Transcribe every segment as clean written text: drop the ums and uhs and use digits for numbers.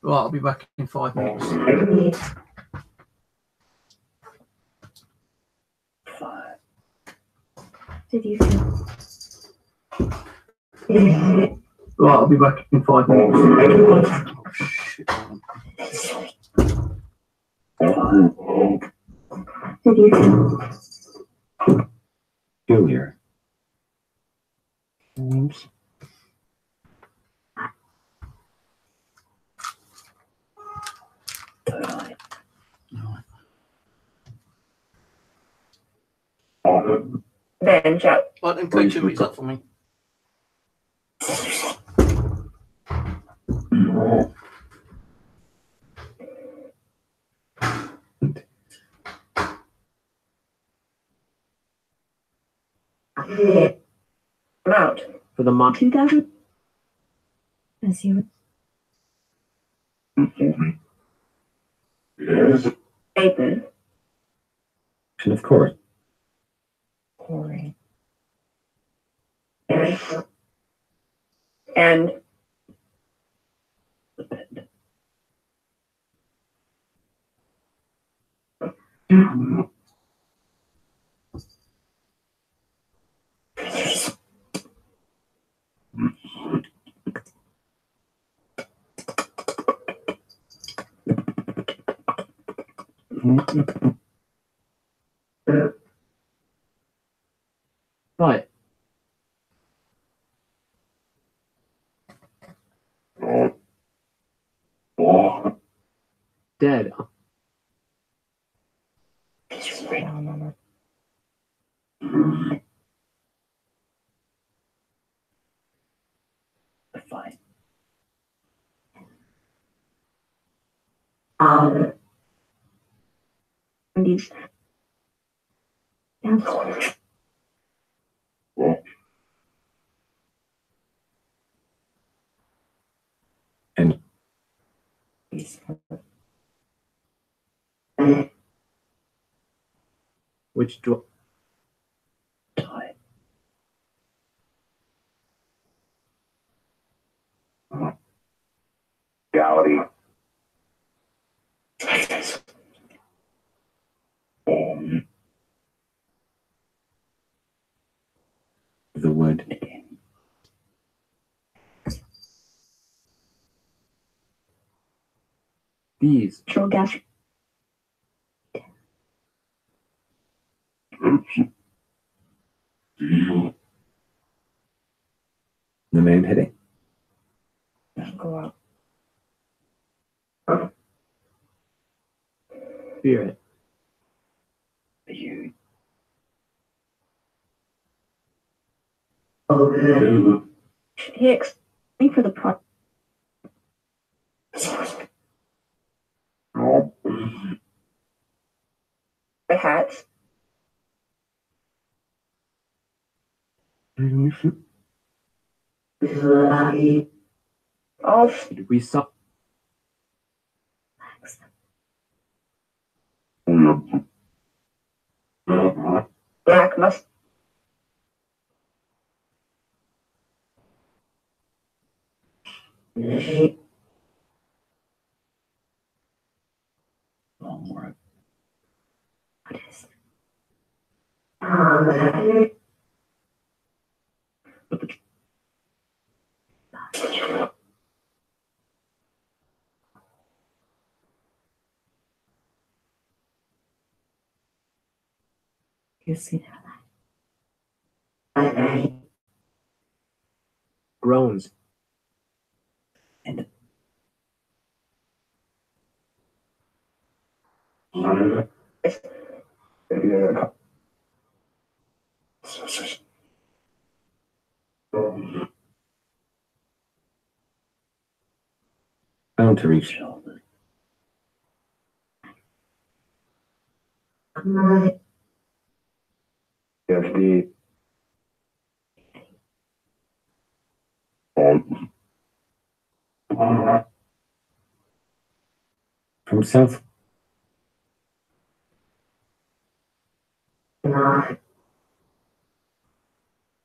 Right, I'll be back in 5 minutes. Did you feel? Right, I'll be back in 5 minutes. Did you feel? Peculiar. Then Jack. Right, then take 2 minutes up for me. Amount For the month. 2,000. As you. Yes. Aiden. And of course. Corey. And Right. Dead. Fine. these. And And which do reality. the wood. These. natural gas. The main heading. Go out. Spirit. You. He explained for the product. The hats. Off. We saw. Black must. Long word. What is it? You see that? Groans. And Bound to reach. FD. From south.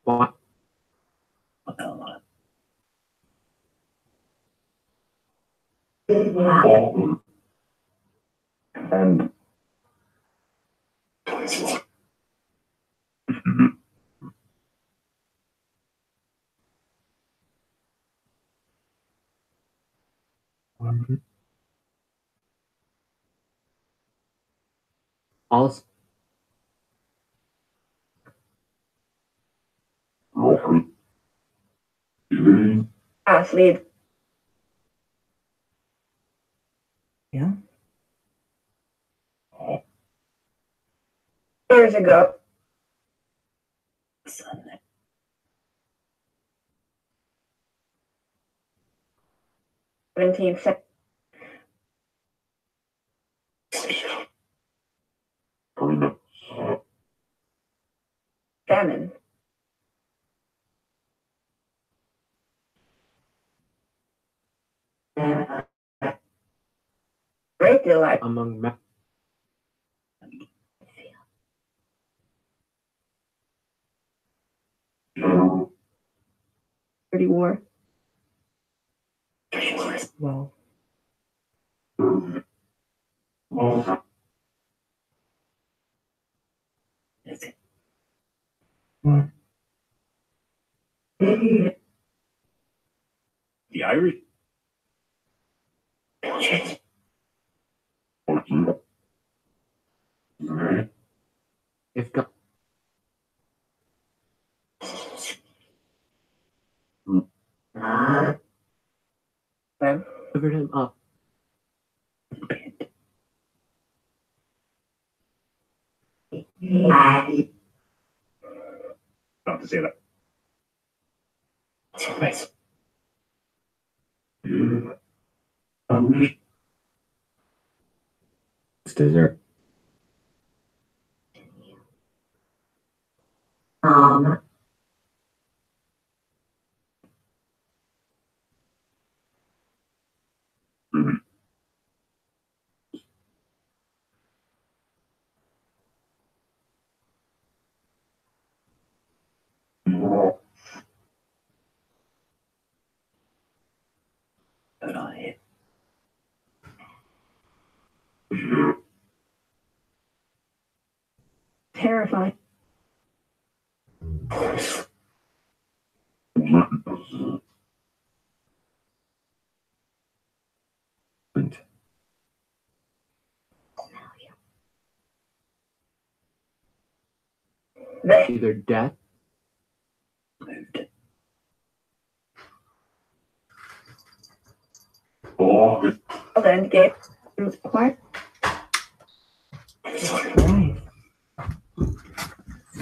What? And Alles. Lead. Yeah. Years ago. 17 Salmon. Great delight. Among Dirty war. well. Is it? The Irish. If got covered him up. Not to say that. Surprise. It's dessert. Good on it. Terrifying. Either death lived. Then get quiet.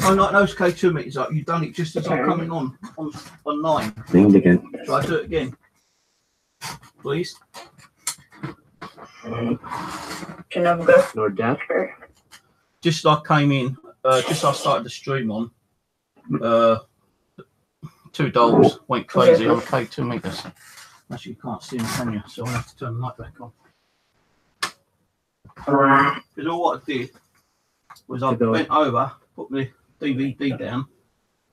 Oh, like those K2 meters up. You've done it just as I'm coming online. Leaned again. Shall I do it again? Please? Should never go. Nor death. Just as I came in, just as I started the stream on, two dogs went crazy on the K2 meters. Actually, you can't see them, can you? So I'll have to turn the light back on. Because all what I did was I bent over, put my DVD down,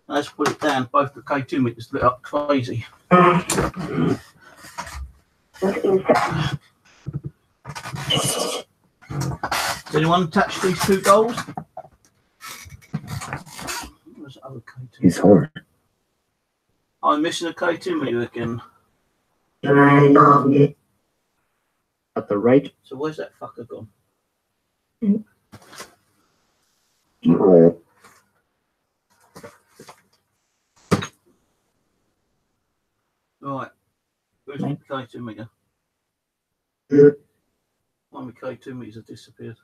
and as I put it down, both the K2 meters lit up crazy. Does anyone attach these two goals? Where's the other K2? He's hard. I'm missing a K2 meter again. At the right. So where's that fucker gone? Right. Where's the K2 meter? One of the K2 meters have disappeared.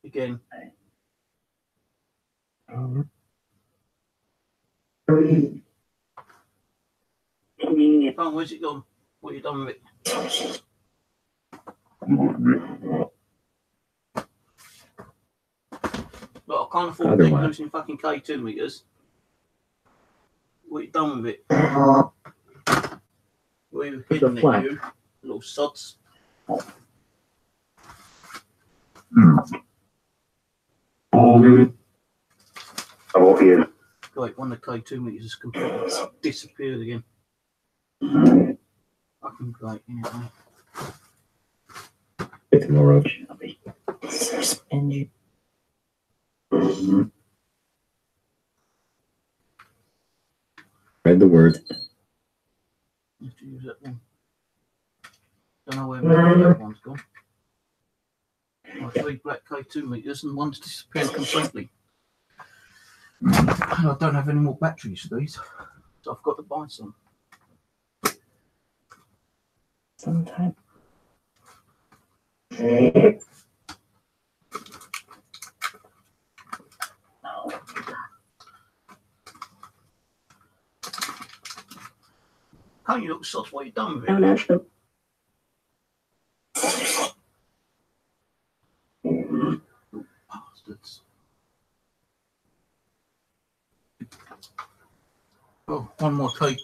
Again. Oh, where's it gone? What have you done with it? Look, I can't afford to keep losing fucking K2 meters. What have you done with it? Where have you hidden it, you little sods? Right, one of the K2 meters has completely disappeared again. Fucking great, anyway. Bit more roach. I'll be suspended. Read the word. Have to use that one. Don't know where my other one's gone. Oh, 3 black K2 meters and one's disappeared completely. And I don't have any more batteries for these, so I've got to buy some. Sometime. Can't you look soft while you're done with No, it? that's the Bastards. Oh, one more K.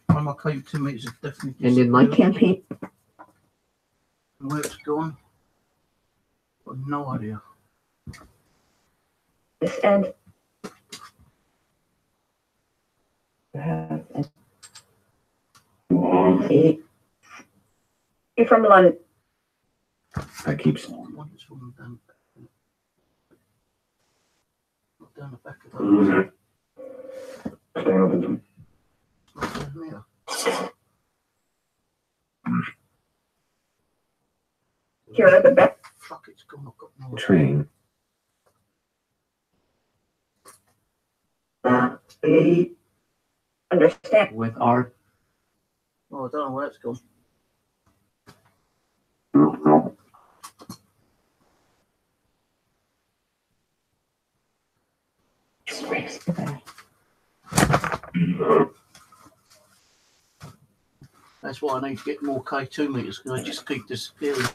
One more K2 meters is definitely And in my disappeared. campaign. And where it's gone, I've no idea. This end. You're from London. That keeps. One is falling down. Not down the back of that. Staying with him. Not down here. Here at the back. Fuck, it's gone. I've got no idea. Train. Understand. With our. Oh, I don't know where it's gone. That's why I need to get more K2 meters because I just keep disappearing.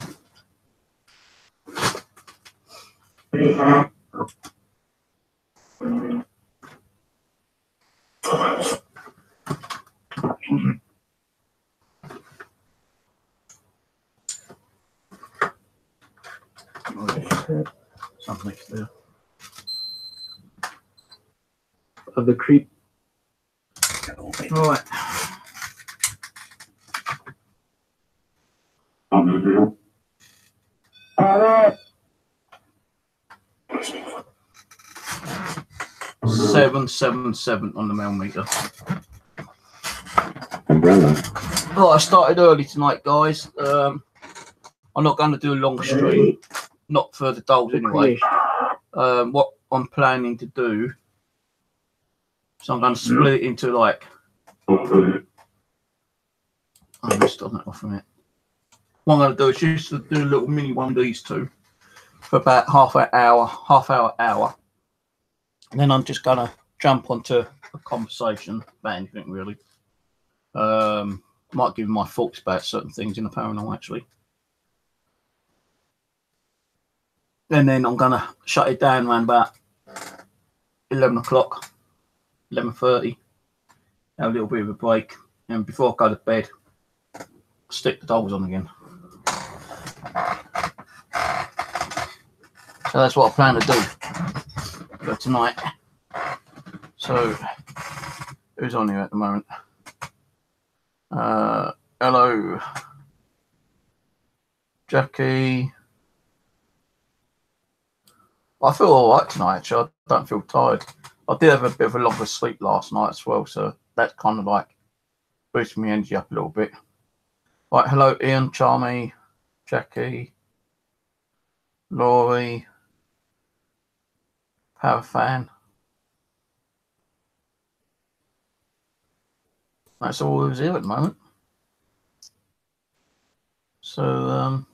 Something's there. Of the creep. Right. Alright. 777 on the millimeter. Umbrella. Oh, I started early tonight, guys. I'm not going to do a long stream, not for the dolls anyway. What I'm planning to do, so I'm going to split it into like. Oh, let's start that off from it. What I'm going to do is just to do a little mini one of these two for about half hour. And then I'm just going to jump onto a conversation about anything really. Might give my thoughts about certain things in the paranormal actually. And then I'm going to shut it down around about 11 o'clock, 11:30. Have a little bit of a break. And before I go to bed, stick the dolls on again. So that's what I plan to do for tonight. So, who's on here at the moment? Hello, Jackie. I feel all right tonight, actually. I don't feel tired. I did have a bit of a longer sleep last night as well, so that kind of like boosted my energy up a little bit. Right, hello, Ian, Charmy, Jackie, Laurie, Power Fan. That's all who's here at the moment. So,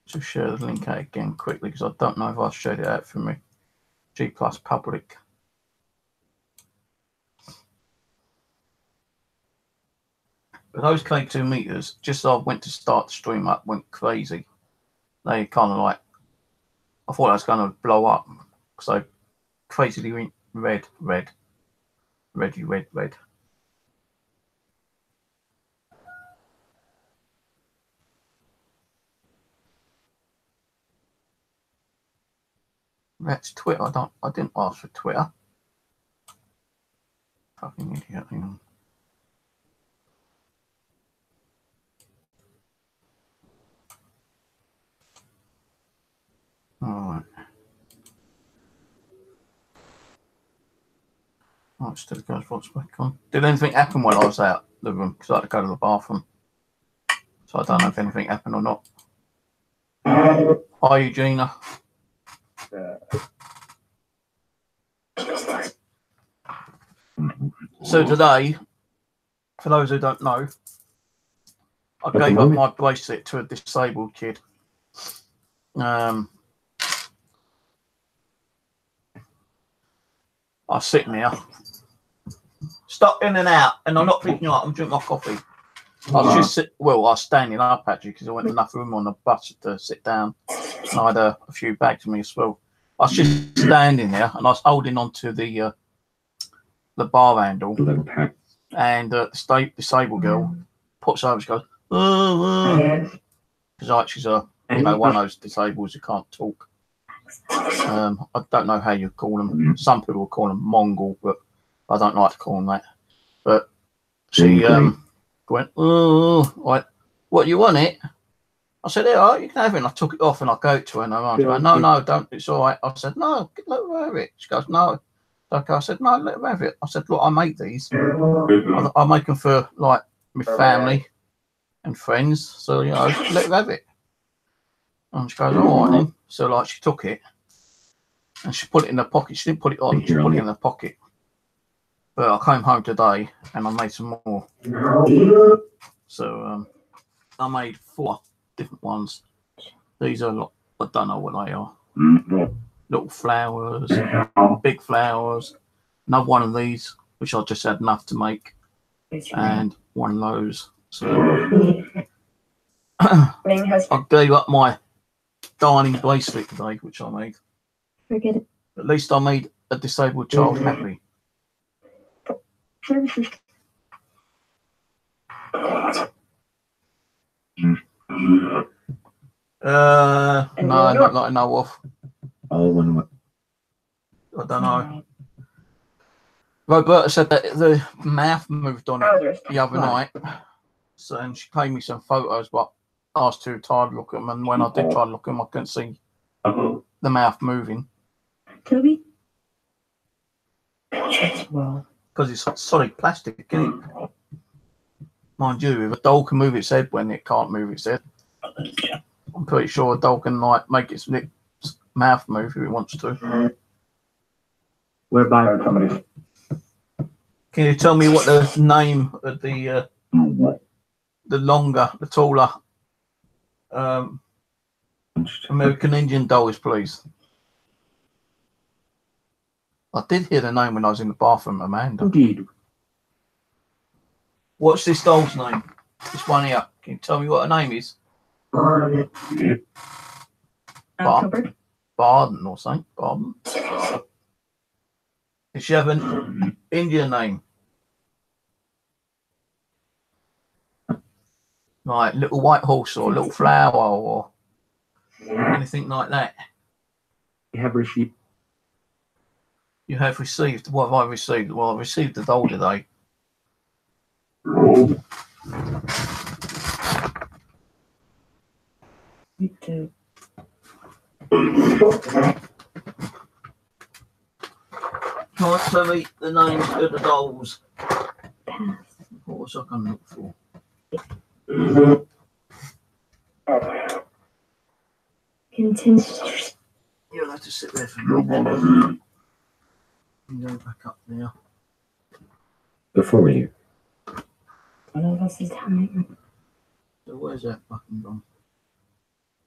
just share the link out again quickly because I don't know if I shared it out for me. G Plus Public. But those K2 meters, just as I went to start the stream up, went crazy. They kind of like, I thought I was going to blow up because they crazily went red. That's Twitter. I didn't ask for Twitter. Fucking idiot. Hang on. Oh, it still goes what's back on. Did anything happen while I was out the room? Because I had to go to the bathroom. So I don't know if anything happened or not. Hi, Eugenia. So today, for those who don't know, I gave up my bracelet to a disabled kid. I was sitting there, stuck in and out, and I'm not picking up, I'm drinking my coffee. I was I was standing up actually because I went enough room on the bus to sit down. And I had a few bags with me as well. I was just standing there and I was holding on to the bar handle, and the disabled girl puts over, she goes, because she's a one of those disabled who can't talk. I don't know how you call them. Some people call them Mongol, but I don't like to call them that. But she went, what, you want it? I said, yeah, you can have it. And I took it off and I go to her and I went, no, don't, it's all right. I said, no, let her have it. She goes, no. Okay, I said, no, let her have it. I said, look, I make these. I make them for like my family and friends. So, you know, let her have it. And she goes, all right then. So like she took it and she put it in her pocket. She didn't put it on, she put it in her pocket. But I came home today and I made some more. So I made 4 different ones. These are, I don't know what they are. Little flowers, big flowers. Another one of these, which I just had enough to make. And one of those. So I gave up my dining bracelet today, which I made. Forget it. At least I made a disabled child happy. No, not that I know of. I don't know. Roberta said that the mouth moved on it the other night. So, and she paid me some photos, but I was too tired to look at them. And when I did try to look at them, I couldn't see the mouth moving. Toby? Well, because it's solid plastic, isn't it? Mind you, if a doll can move its head when it can't move its head, I'm pretty sure a doll can like make its mouth move if it wants to. Whereby somebody. Can you tell me what the name of the longer, the taller American Indian doll is, please? I did hear the name when I was in the bathroom, Amanda. Indeed. What's this doll's name? This one here. Can you tell me what her name is? Barden or something. Barden. Does she have an Indian name? Like Little White Horse or Little Flower or anything like that? You have received. You have received. What have I received? Well, I received the doll today. Me too. Can't tell me the names of the dolls. What was I going to look for? Continue. You'll have to sit there for a minute. And go back up there. Before you. One of us is time. So where's that fucking gone?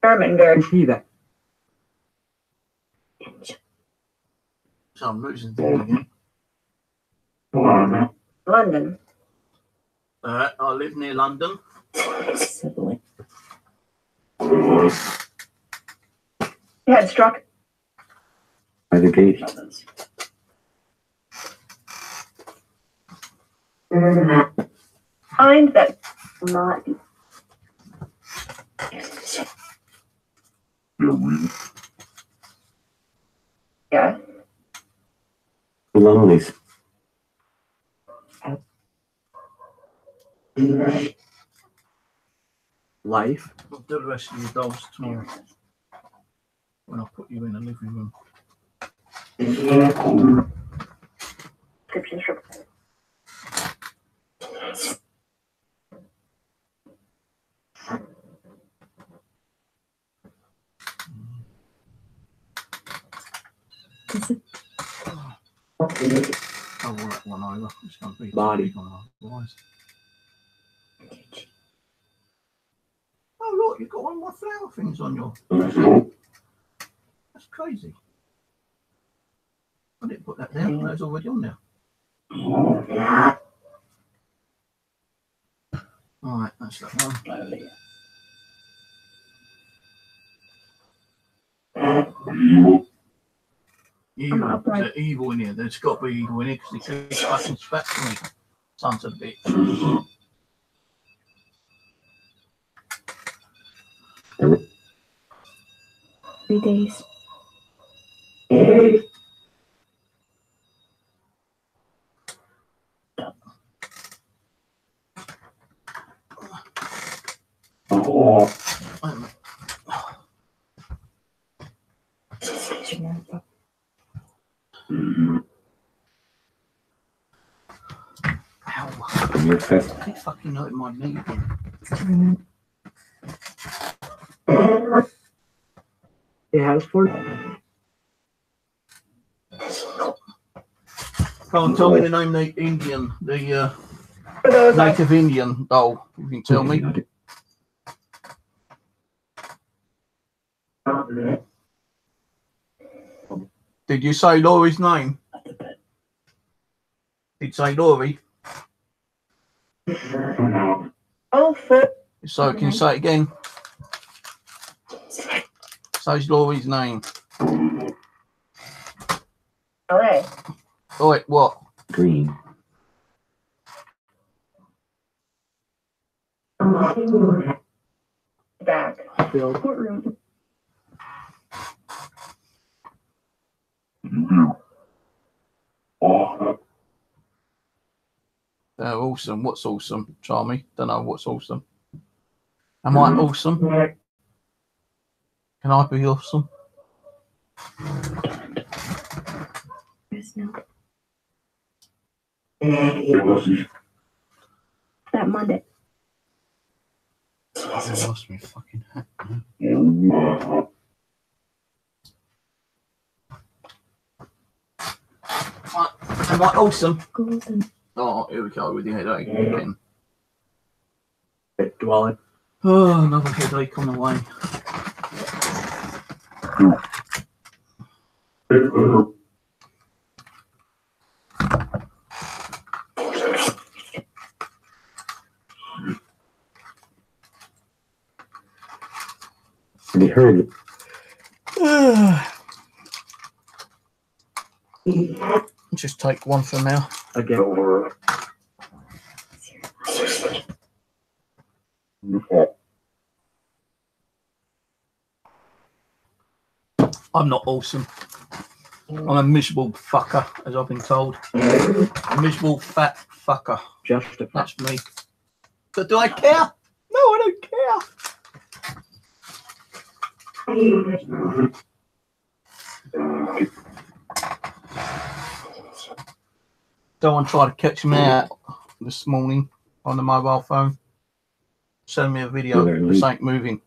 Ermengarde. See that. So I'm losing things again. London. I live near London. Sibling. Head struck. By the gate. Find that not. Yeah. Lonelies. Life. I'll do the rest of your dolls tomorrow when I put you in the living room. Descriptions for I'll roll that one over. It's going to be Body. big on otherwise. Oh look, you've got one of my flower things on your. That's crazy. I didn't put that there. That was already on there. Alright, that's that one. Evil. There's evil in here. There's got to be evil in here because he keeps fucking scratching me. Sons of a bitch. 3 days. Wait a minute. Ow. Your fifth. I keep fucking hurting my knee. It has 4. Come on, tell me the name of the Indian, the native Indian doll. You can tell me. Did you say Laurie's name? Did you say Laurie? Oh, fuck. So can you say it again? Say's Laurie's name. LA. Oh wait, what? Green. Back. Bill. Courtroom. They're awesome. What's awesome, Charmy? Don't know what's awesome. Am I awesome? Can I be awesome? There's no. That Monday. I lost my fucking hat. Am I awesome? Golden. Oh, here we go with the headache again. Dwelling. Oh, another headache on the way. And he heard Just take one for now. again. I'm not awesome. I'm a miserable fucker, as I've been told. A miserable fat fucker. Justified. That's me. But do I care? No, I don't care. Someone tried to catch me out this morning on the mobile phone. Send me a video of something moving.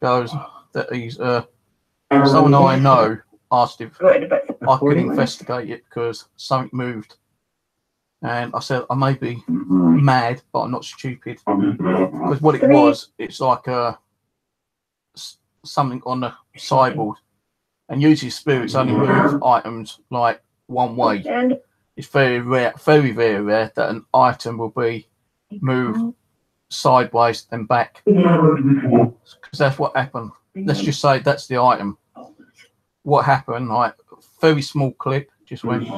Goes that he's someone I know asked if I could investigate it because something moved. And I said I may be mad, but I'm not stupid. Because what it was, it's like something on the sideboard. And usually spirits only move items like one way. It's very rare, very, very rare that an item will be moved sideways and back. Because that's what happened. Let's just say that's the item. What happened, like, very small clip, just went.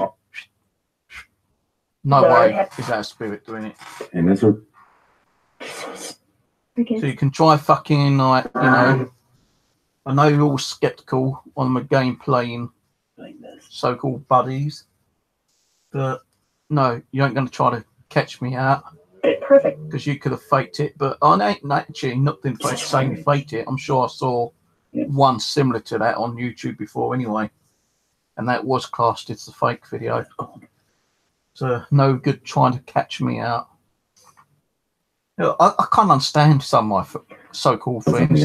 No way is that a spirit doing it. And that's what. So you can try fucking, like, you know, I know you're all skeptical on the game playing so-called buddies, but no, you ain't going to try to catch me out. Perfect. Because you could have faked it, but I ain't actually nothing saying you faked it. I'm sure I saw one similar to that on YouTube before anyway, and that was classed as a fake video. So no good trying to catch me out. You know, I can't understand some of my so-called friends.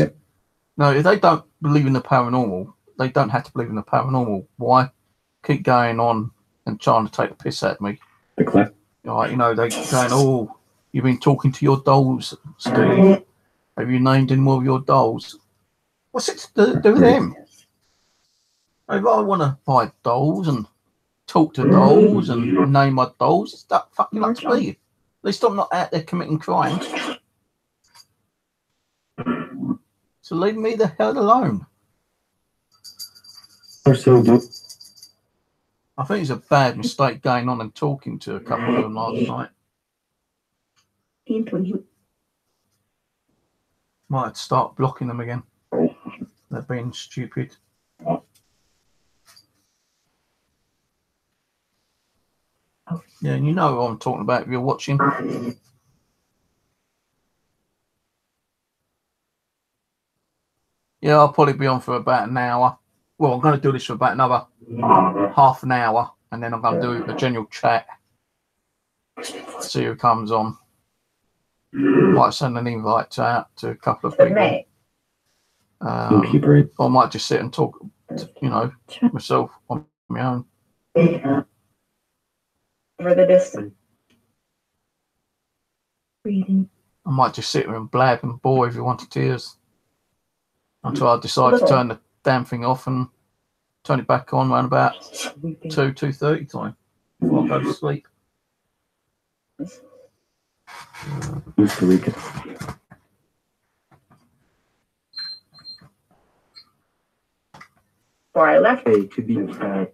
No, if they don't believe in the paranormal, they don't have to believe in the paranormal. Why keep going on and trying to take the piss at me? The clap. Right, you know, they going, oh, you've been talking to your dolls, Steve. Have you named any more of your dolls? What's it to do with them? If I want to buy dolls and talk to dolls and name my dolls, it's that fucking up to me. At least I'm not out there committing crimes. So leave me the hell alone. Or so do. I think it's a bad mistake going on and talking to a couple of them last night. Might start blocking them again. They're being stupid. Yeah, and you know what I'm talking about if you're watching. Yeah, I'll probably be on for about an hour. Well, I'm going to do this for about another half an hour, and then I'm going to do a general chat. See who comes on. Might send an invite out to a couple of people. Or I might just sit and talk, you know, myself on my own. Over the distance. Breathing. I might just sit there and blab and bore everyone to tears until I decide to turn the damn thing off and turn it back on around about 2:30 time before I go to sleep. Costa Rica. Before I left. Hey, could be nice.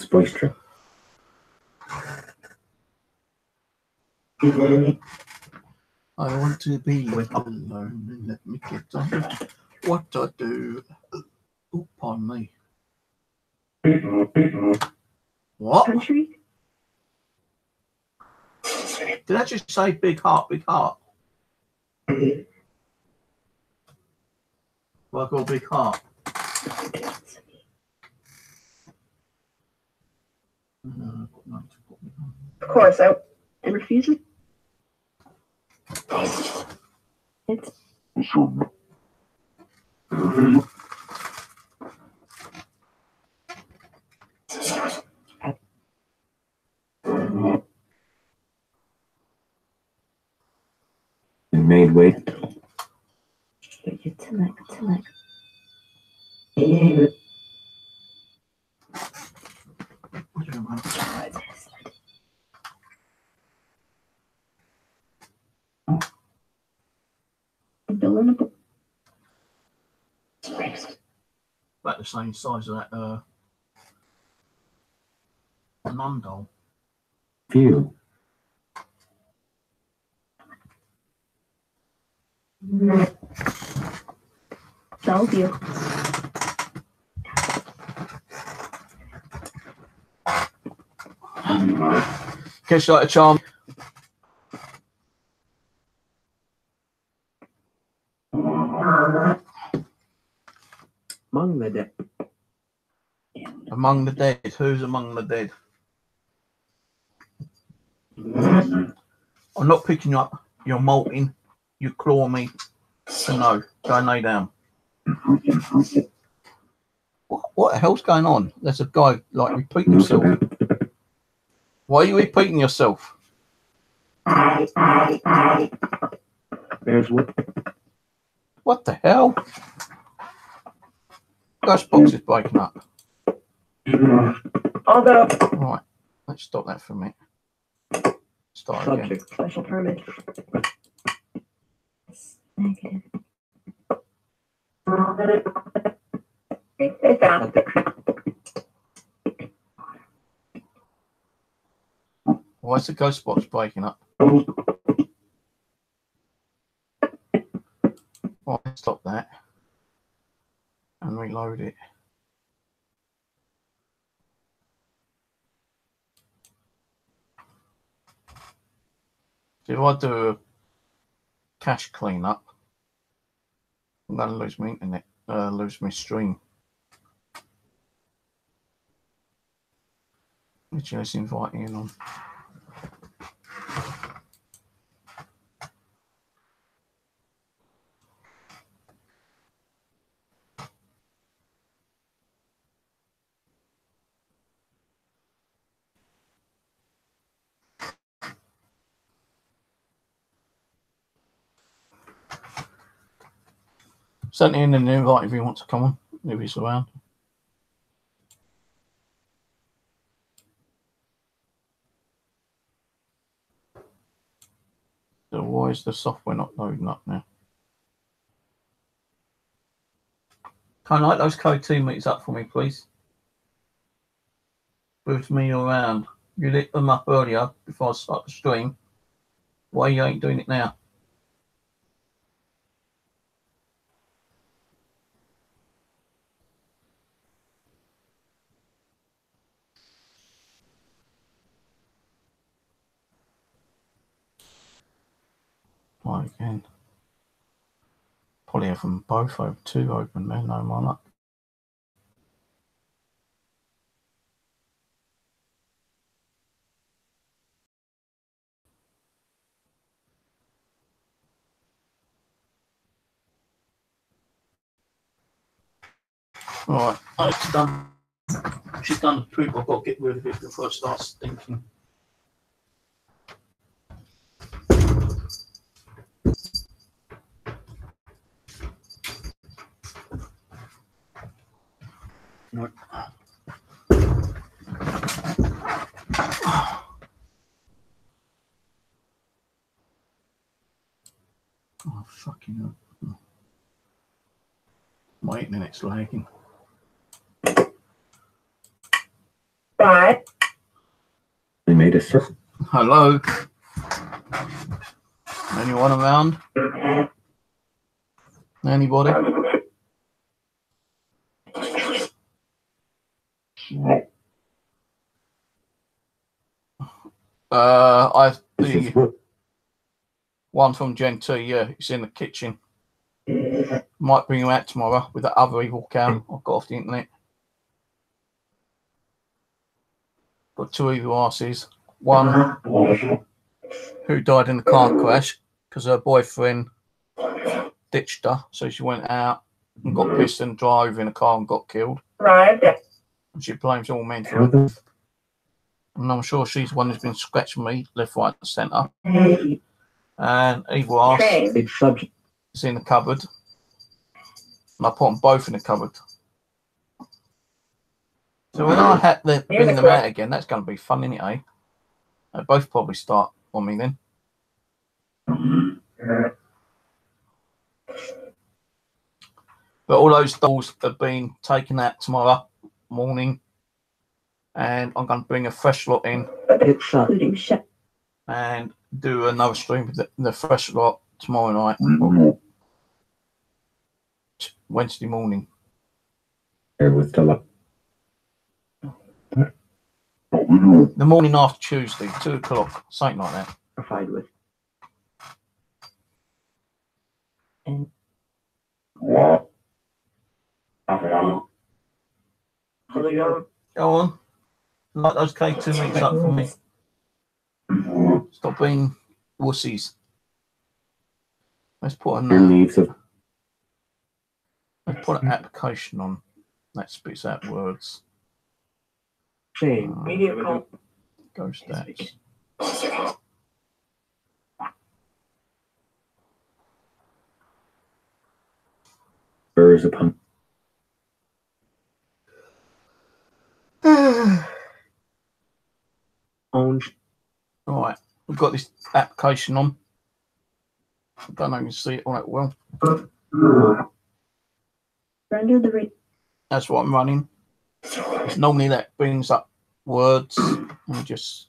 It's boisterous. I want to be alone and let me get on what I do. Oh, pardon me. What? Country? Did I just say big heart, big heart? Well, I've got a big heart. Of course, I refuse it. It's Made weight. About the same size of that nun doll. Feel. Told you. Catch like a charm. Among the dead. Among the dead. Who's among the dead? I'm not picking you up. You're molting. You claw me. So no, go and lay down. What the hell's going on? There's a guy like repeating himself. Why are you repeating yourself? There's what? What the hell? Ghost box is breaking up. I'll go. Right, let's stop that for a minute. Start again. Subject. Special permit. Negative. They found it. Why is the ghost box breaking up? Right, stop that and reload it. So if I do a cache cleanup, I'm going to lose my internet, lose my stream. Which is inviting in on. Sent in an invite if you want to come on, if he's around. So why is the software not loading up now? Can I light those code 2 meters up for me, please? With me around. You lit them up earlier before I start the stream. Why you ain't doing it now? Right again. Probably have them both over 2 open there, no more luck. Right, it's done. She's done the poop. I've got to get rid of it before it starts stinking. Right. Oh, fucking hell. My internet's lagging. Right. They made a circle. Hello? Anyone around? Anybody? I've the one from Gen 2, yeah, it's in the kitchen. Might bring him out tomorrow with that other evil cow I've got off the internet. Got 2 evil asses. One who died in the car crash because her boyfriend ditched her, so she went out and got pissed and drove in a car and got killed. Right. And she blames all men for it. And I'm sure she's the one who's been scratching me left, right, and centre. And evil ass is in the cupboard. And I put them both in the cupboard. So when I had to bring them out again, that's going to be fun, isn't it, eh? They both probably start on me then. But all those dolls have been taken out tomorrow morning. And I'm going to bring a fresh lot in and do another stream with the fresh lot tomorrow night. Wednesday morning. With the The morning after Tuesday, 2 o'clock, something like that. Provide with. And Go on. Light those K2 meters up for me. Stop being wussies. Let's put an application on that spits out words. Go stats. Where is a pump? Right, we've got this application on. I don't know if you can see it all that well. render the That's what I'm running. Normally that brings up words. And just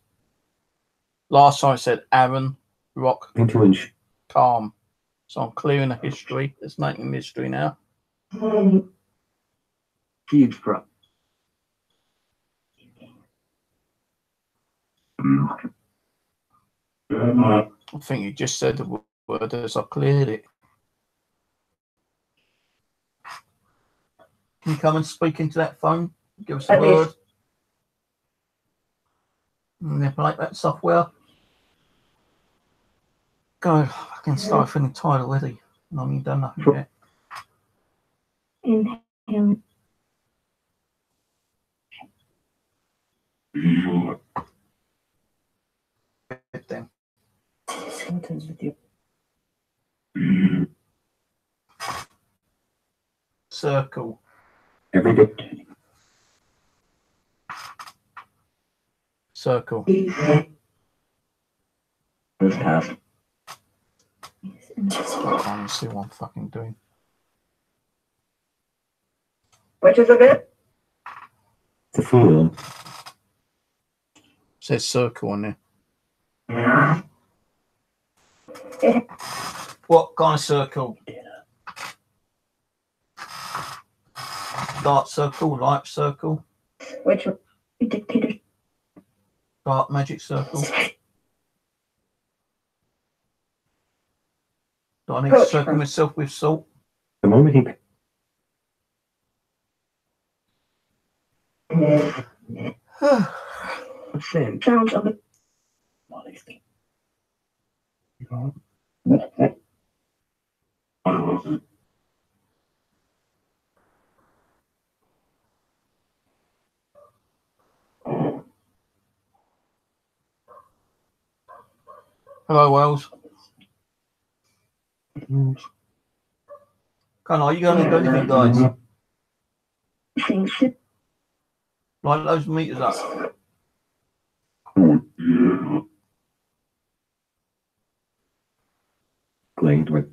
last time I said Aaron, rock, 2 inch. calm. So I'm clearing the history. There's nothing in history now. Huge prop. I think you just said the word as I cleared it. Can you come and speak into that phone? Give us a At word. least. Manipulate that software. God, I can start feeling tired already. And I haven't done nothing yet. Inhale. Bed then. Sometimes with you. Circle. Every day. Circle. This task. I can't see what I'm fucking doing. Which is a bit? The fool. Says circle on there. What kind of circle? Dark circle, light circle, Which dictator? dark magic circle. Do I need to Coach circle from- myself with salt? The moment he Same. Sounds of it. Hello, Wells. Come on, are you going to do anything, guys? Things to Light those meters up. glade with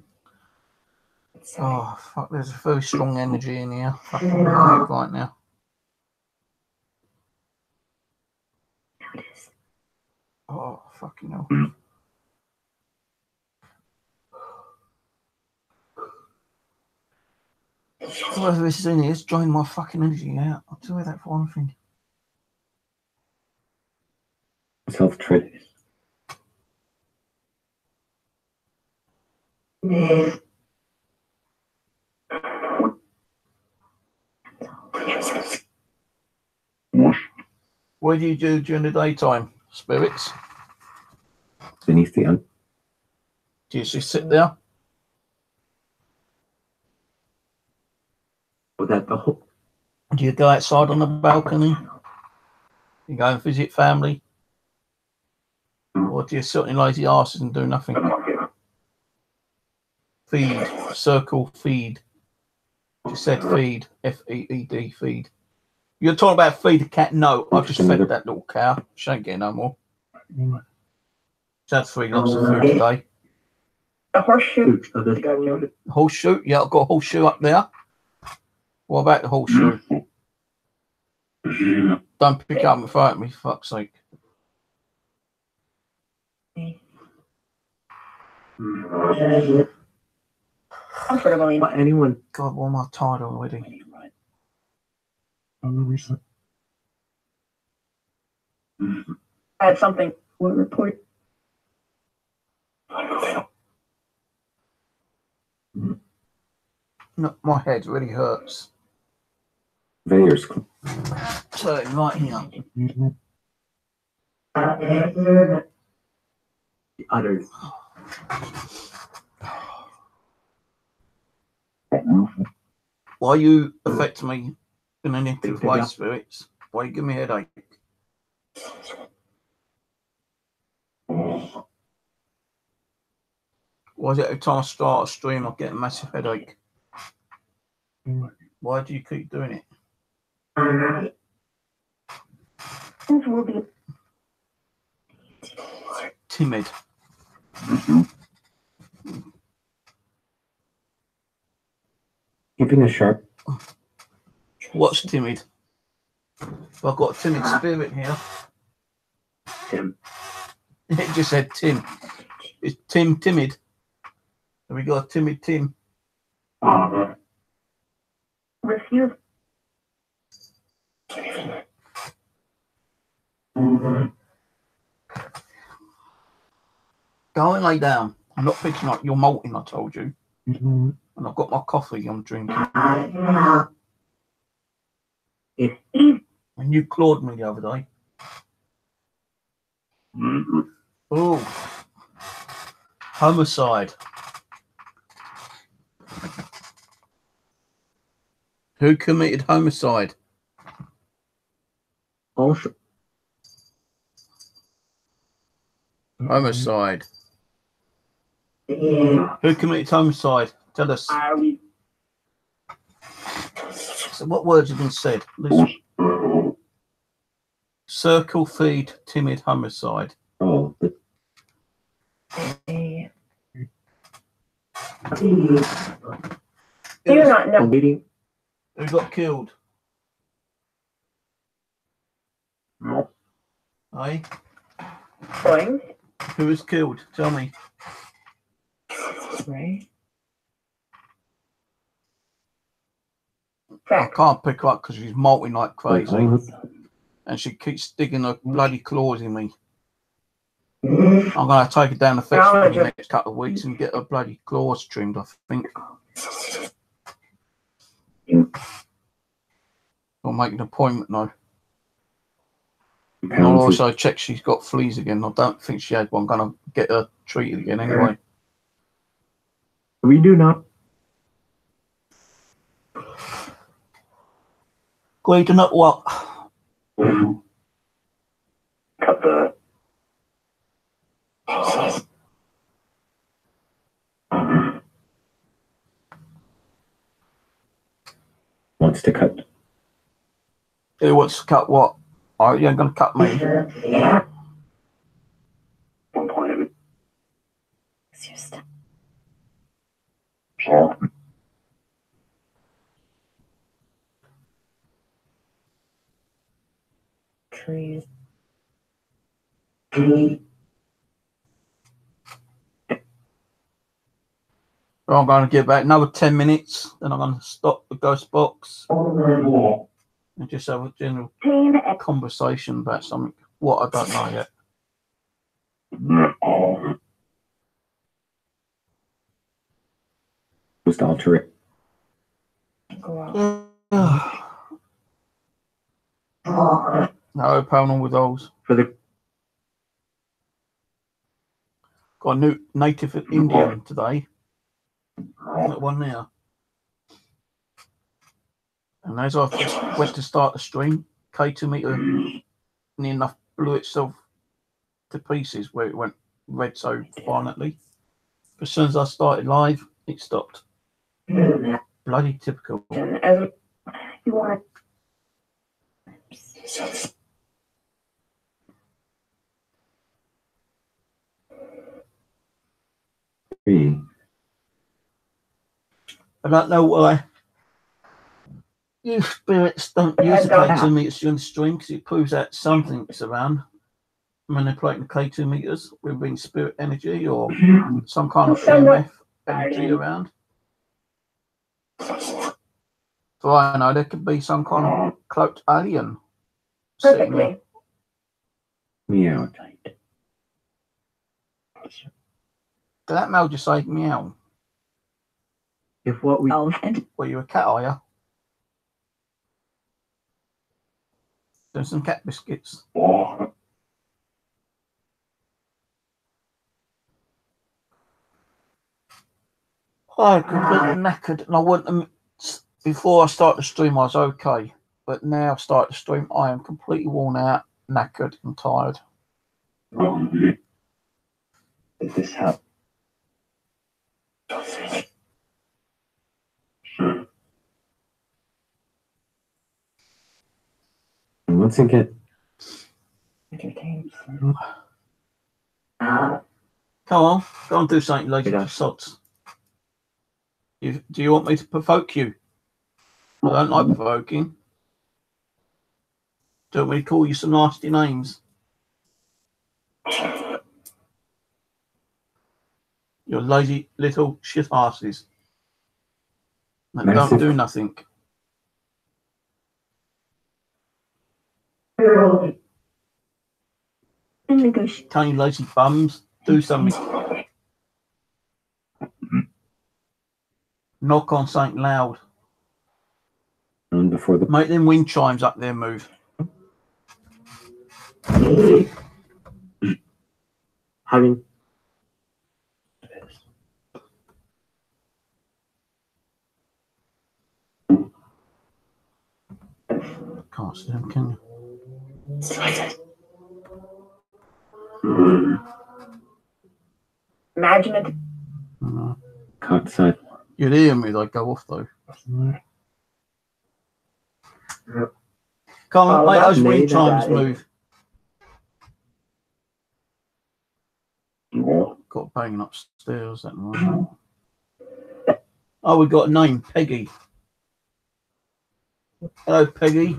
Oh, fuck, there's a very strong energy in here. Fucking weird right now. notice. Oh, fucking hell. Whatever this is in here, it's draining my fucking energy out. I'll tell you that for one thing. self-trade. What do you do during the daytime, spirits? Beneath the un. Do you just sit there? Would that the whole? Do you go outside on the balcony? You go and visit family? Or do you sit on your lazy asses and do nothing? Feed. Circle feed. Just said feed. F-E-E-D. Feed. You're talking about feed a cat? No, I've just fed that little cow. She ain't getting no more. She's had 3 lots of food today. A horseshoe. Horseshoe? Yeah, I've got a horseshoe up there. What about the horseshoe? Don't pick it up and throw it at me, for fuck's sake. Comfortably. But anyone? God, why am I tired already? I had something. Will report. No, my head really hurts. Vayers. So, right here. The others. Why you affect me in a negative way, spirits? Why you give me a headache? Why is it every time I start a stream I get a massive headache? Why do you keep doing it? Things will be Timid. Keeping a sharp. What's timid? Well, I've got a timid spirit here. Tim. It just said Tim. It's Tim timid. Have we got a timid Tim? refuse. Go and lay down. I'm not picking up your molting, I told you. And I've got my coffee I'm drinking. And you clawed me the other day. Oh, homicide. Who committed homicide? Also, Homicide. Who committed homicide? Tell us. So what words have been said? Listen. Circle, feed, timid, homicide. oh, the You're not no. meeting. Who got killed? Hey? Going. Who was killed? Tell me. Right. I Fact. can't pick her up because she's molting like Wait, crazy. hold And she keeps digging her bloody claws in me. I'm going to take her down the fence for the next couple of weeks and get her bloody claws trimmed, I think. I'll make an appointment now. And I'll also check she's got fleas again. I don't think she had one. I'm going to get her treated again anyway. We do not. Great enough what? Cut the. Wants to cut. Who wants to cut what? Oh, you ain't going to cut me. One point of it. Trees. Well, I'm going to give back another 10 minutes. Then I'm going to stop the ghost box and just have a general conversation about something. What I don't know yet. Just alter it. Go out. No paranormal with those. For the. Got a new native Indian today. That one there. And as I went to start the stream, K2 meter near enough blew itself to pieces where it went red so violently. As soon as I started live, it stopped. Bloody typical. As you want. Three. I don't know why you spirits don't use the K2 meters during the stream because it proves that something's around manipulating the K2 meters with spirit energy or some kind of EMF energy around. So I know there could be some kind of cloaked alien. Perfectly. Meow. Did that Mel just say meow? If what we. Oh, Well, you're a cat, are you? Doing some cat biscuits. I'm completely knackered, and I want them. Before I start the stream, I was okay, but now I start the stream, I am completely worn out, knackered, and tired. Is this how? And once again. entertained. Come on, go and do something, ladies and sods. Do you want me to provoke you? I don't like provoking. Do you want me to call you some nasty names? You're lazy little shit asses that don't do nothing. Can you lazy bums do something? Knock on something loud. And before the Make them wind chimes up there move. Having Can't see them, can you? Imagine it. No. outside. You'd hear me, they'd go off though. Come on, Oh, make that's those wind me, chimes that move. Got banging upstairs, that one. Oh, we got a name, Peggy. Hello, Peggy.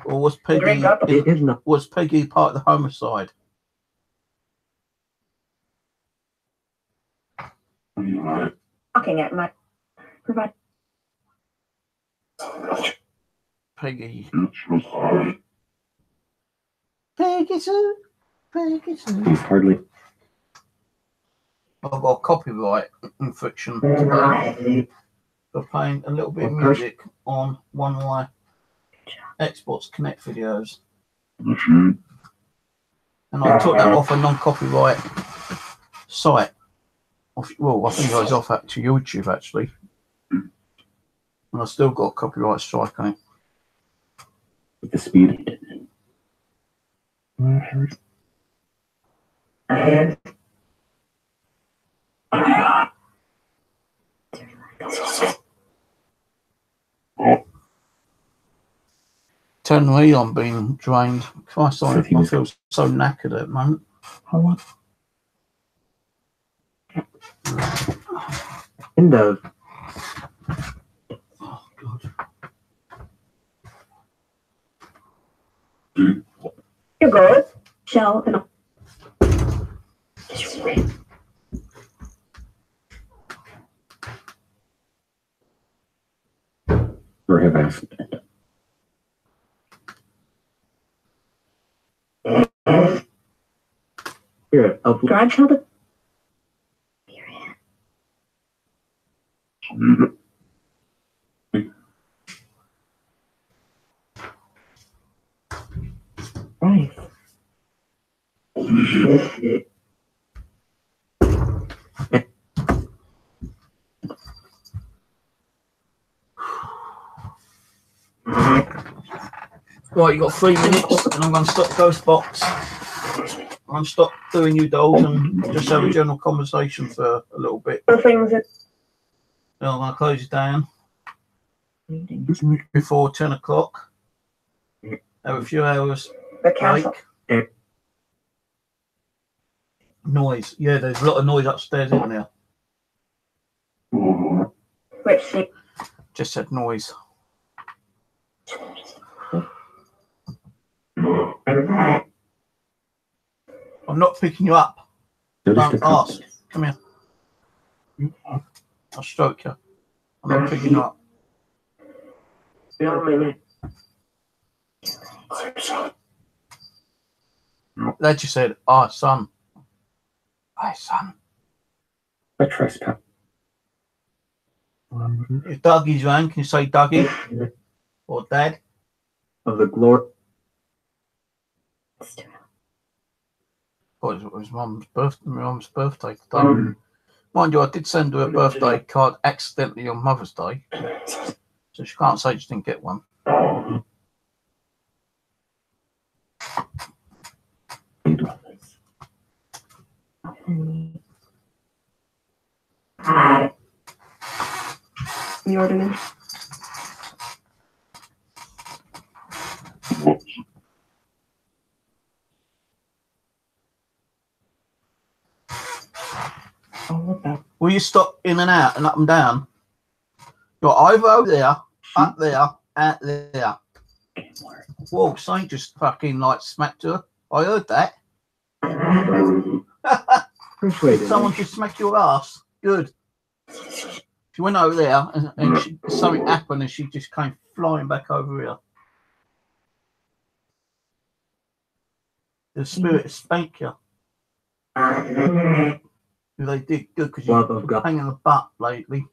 Or was Peggy? Drink up. it is not. Was Peggy part of the homicide? Looking at my provide. Peggy. Peggy Sue. Peggy Sue. He's hardly. I've got copyright infraction today for playing a little bit of music on one of my Xbox Connect videos. And I took that off a non-copyright site. Well, I think I was off to YouTube actually. And I still got a copyright strike on it. With the speed. Turn me on being drained. Christ, I feel so knackered at the moment. Windows. Oh, God. You're good. Shell and Or have asked. Here, up. drive shell to Right. Right, you got 3 minutes, and I'm going to stop Ghost Box. I'm going to stop doing you dolls and just have a general conversation for a little bit. the things that Then I'm going to close it down before 10 o'clock. Have a few hours the break. castle. Noise. Yeah, there's a lot of noise upstairs, isn't there? Which she Just said noise. I'm not picking you up. Notice Don't the ask. Come here. I'll stroke you. I'm not picking you up. That just said, "Ah, son." Hi, son. a trespass. If Dougie's around, can you say Dougie or Dad? Of the glory. Oh, it was Mum's birthday. My Mum's birthday today. Mind you, I did send her a birthday card accidentally on Mother's Day, so she can't say she didn't get one. the ordinance. Will you stop in and out and up and down? You're over there, up there, out there. Whoa, something just fucking like smacked her. I heard that. Persuaded. Someone just smacked your ass. Good. She went over there and something happened and she just came flying back over here. The spirit spank you. They did good because you've been hanging the butt lately.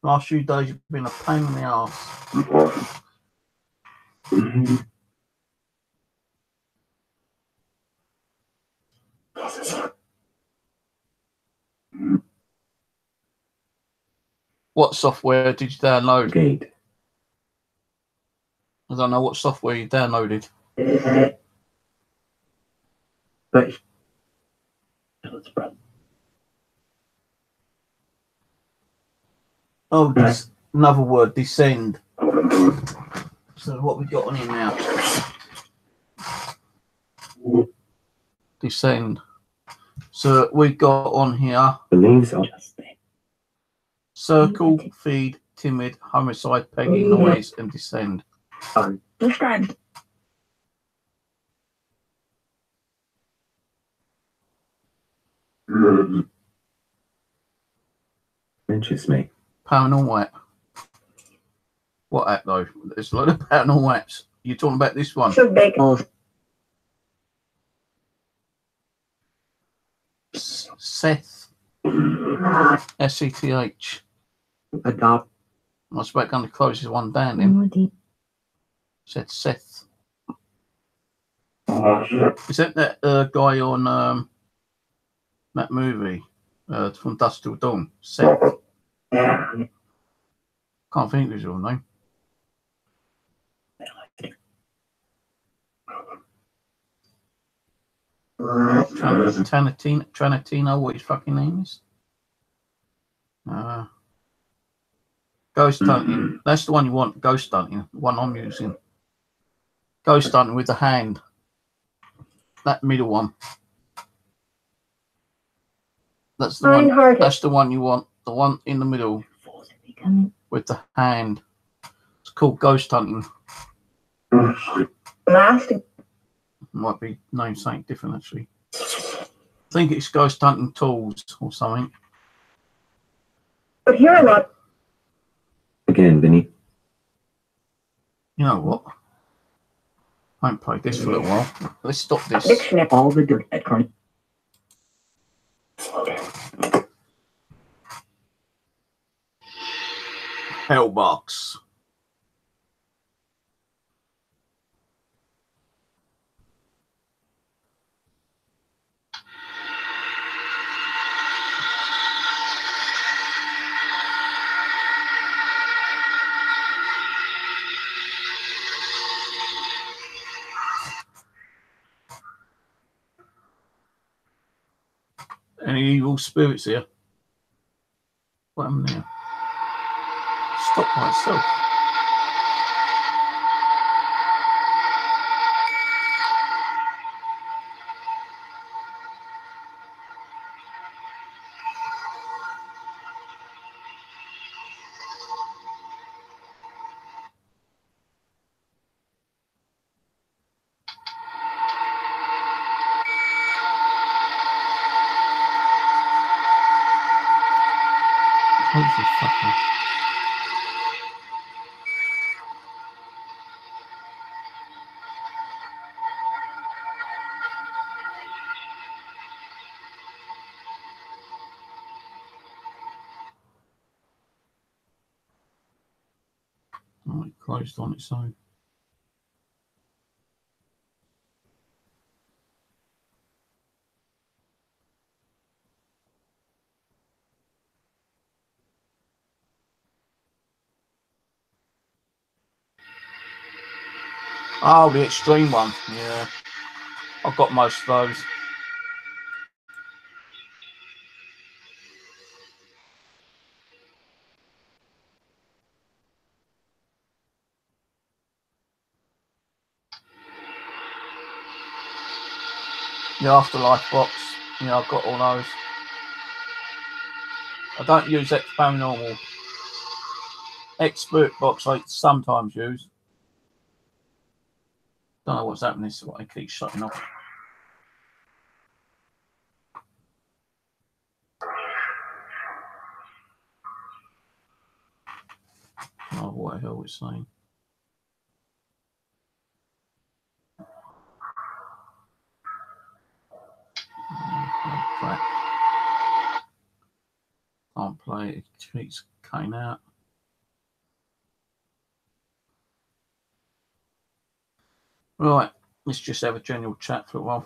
Last few days have been a pain in the arse. What software did you download? Gate. I don't know what software you downloaded. But Oh, another word, descend. So what we got on here now? Descend. So we've got on here The leaves are circle, feed, timid, homicide, Peggy, noise, and descend. Described. Mentions me. Paranormal app. What app though? There's a lot of paranormal apps. You're talking about this one. SWGhosts. Seth. SETH. adopt. I was about going to close this one down then. Said Seth. Is that guy on that movie from Dusk Till Dawn? Seth. Can't think of his real name. Tranatino, what his fucking name is? Ghost hunting. That's the one you want. Ghost hunting. The one I'm using. Ghost hunting with the hand. That middle one. That's the one. That's the one you want. The one in the middle with the hand. It's called ghost hunting. Might be named something different actually. I think it's ghost hunting tools or something. But here a lot. Again, Vinny. You know what? I haven't played this for a little while. Let's stop this. Dictionary. All the dirt at Carney. Hellbox. Any evil spirits here? What am I now? Stop by itself. Holy fucker. Oh, it closed on its own. Oh, the extreme one. Yeah. I've got most of those. The Afterlife box. Yeah, I've got all those. I don't use that paranormal. Expert box I sometimes use. Don't know what's happening. This is what I keep shutting off. Oh, what the hell it's saying? Oh, crap. Can't play it. It keeps cutting out. Right, let's just have a general chat for a while.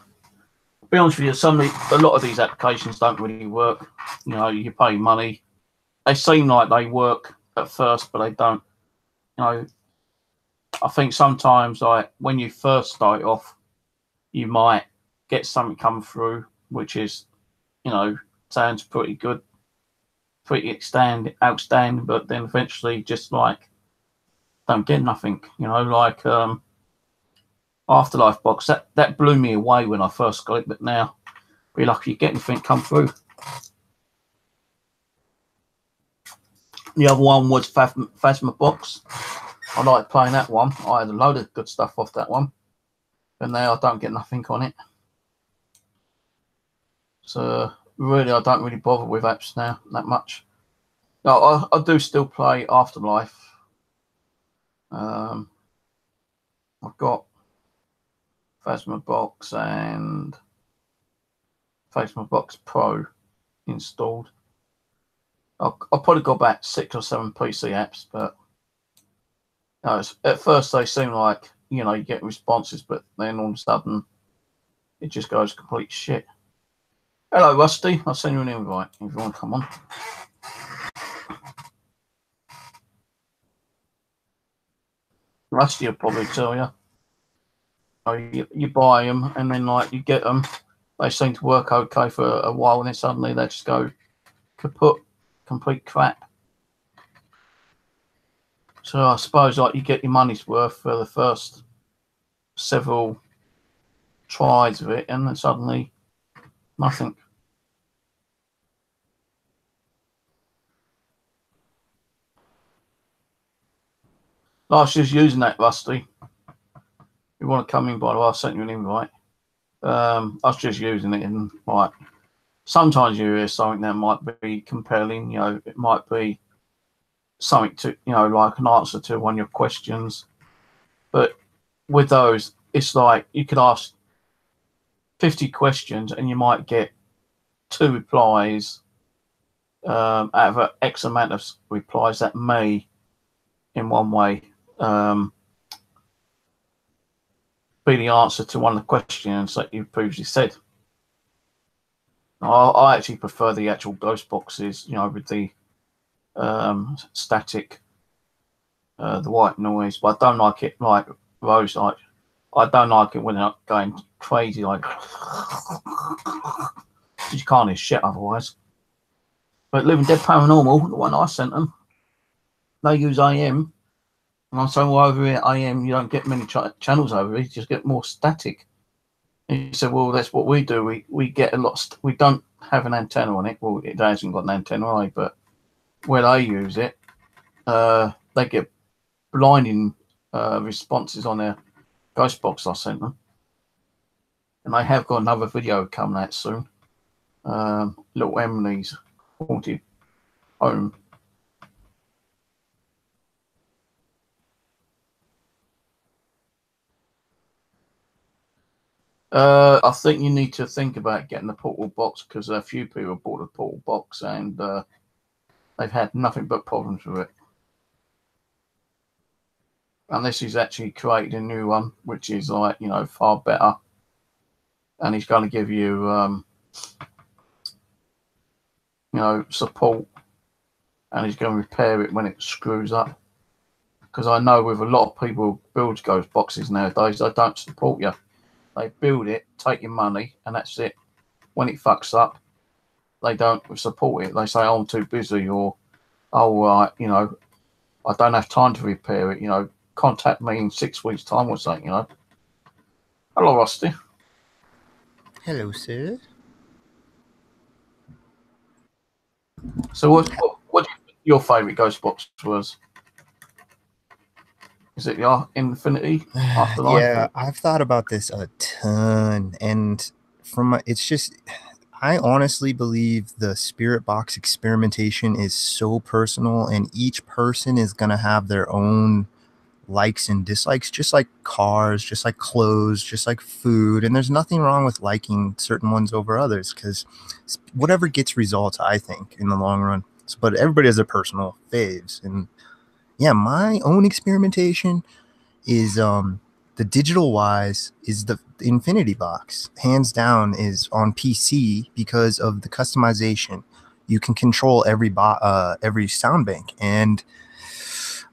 To be honest with you, a lot of these applications don't really work. You know, you pay money. They seem like they work at first, but they don't. You know, I think sometimes, like when you first start off, you might get something come through, which is, you know, sounds pretty good, pretty outstanding, but then eventually just like don't get nothing. You know, like Afterlife box that blew me away when I first got it, but now be lucky you get anything come through. The other one was Phasma box. I like playing that one. I had a load of good stuff off that one, but now I don't get nothing on it. So really, I don't really bother with apps now that much. No, I do still play Afterlife. I've got Phasma Box and Phasma Box Pro installed. I've probably got about 6 or 7 PC apps, but you know, at first they seem like, you know, you get responses, but then all of a sudden it just goes complete shit. Hello, Rusty. I'll send you an invite if you want to come on. Rusty will probably tell you. You buy them and then like you get them, they seem to work okay for a while, and then suddenly they just go kaput, complete crap. So I suppose like you get your money's worth for the first several tries of it, and then suddenly nothing. Last year's using that, Rusty. You want to come in, by the way, I sent you an invite. I was just using it, and like sometimes you hear something that might be compelling. You know, it might be something to, you know, like an answer to one of your questions. But with those, it's like you could ask 50 questions and you might get 2 replies out of an X amount of replies that may, in one way, be the answer to one of the questions that you previously said. I actually prefer the actual ghost boxes, you know, with the static, the white noise, but I don't like it like Rose. Like I don't like it when they're going crazy, like you can't hear shit otherwise. But Living Dead Paranormal, the one I sent them, they use AM. And I'm saying, well, over here, AM, you don't get many channels over here, you just get more static. And he said, well, that's what we do. We get a lot, we don't have an antenna on it. Well, it hasn't got an antenna on it, but where they use it, they get blinding responses on their ghost box I sent them. And they have got another video coming out soon. Little Emily's haunted home. I think you need to think about getting the portal box, because a few people bought a portal box and they've had nothing but problems with it. Unless he's actually created a new one, which is like, you know, far better. And he's going to give you, you know, support, and he's going to repair it when it screws up. Because I know with a lot of people who build ghost boxes nowadays, they don't support you. They build it, take your money, and that's it. When it fucks up, they don't support it. They say, oh, I'm too busy, or, oh, you know, I don't have time to repair it. You know, contact me in 6 weeks' time or something, you know. Hello, Rusty. Hello, sir. So what do you think your favourite ghost box was? Is it the Infinity Afterlife? Yeah, I've thought about this a ton, and it's just, I honestly believe the spirit box experimentation is so personal, and each person is gonna have their own likes and dislikes, just like cars, just like clothes, just like food. And there's nothing wrong with liking certain ones over others, because whatever gets results, I think, in the long run. But everybody has their personal faves, and yeah, my own experimentation is the digital wise is the Infinity Box. Hands down is on PC because of the customization. You can control every sound bank, and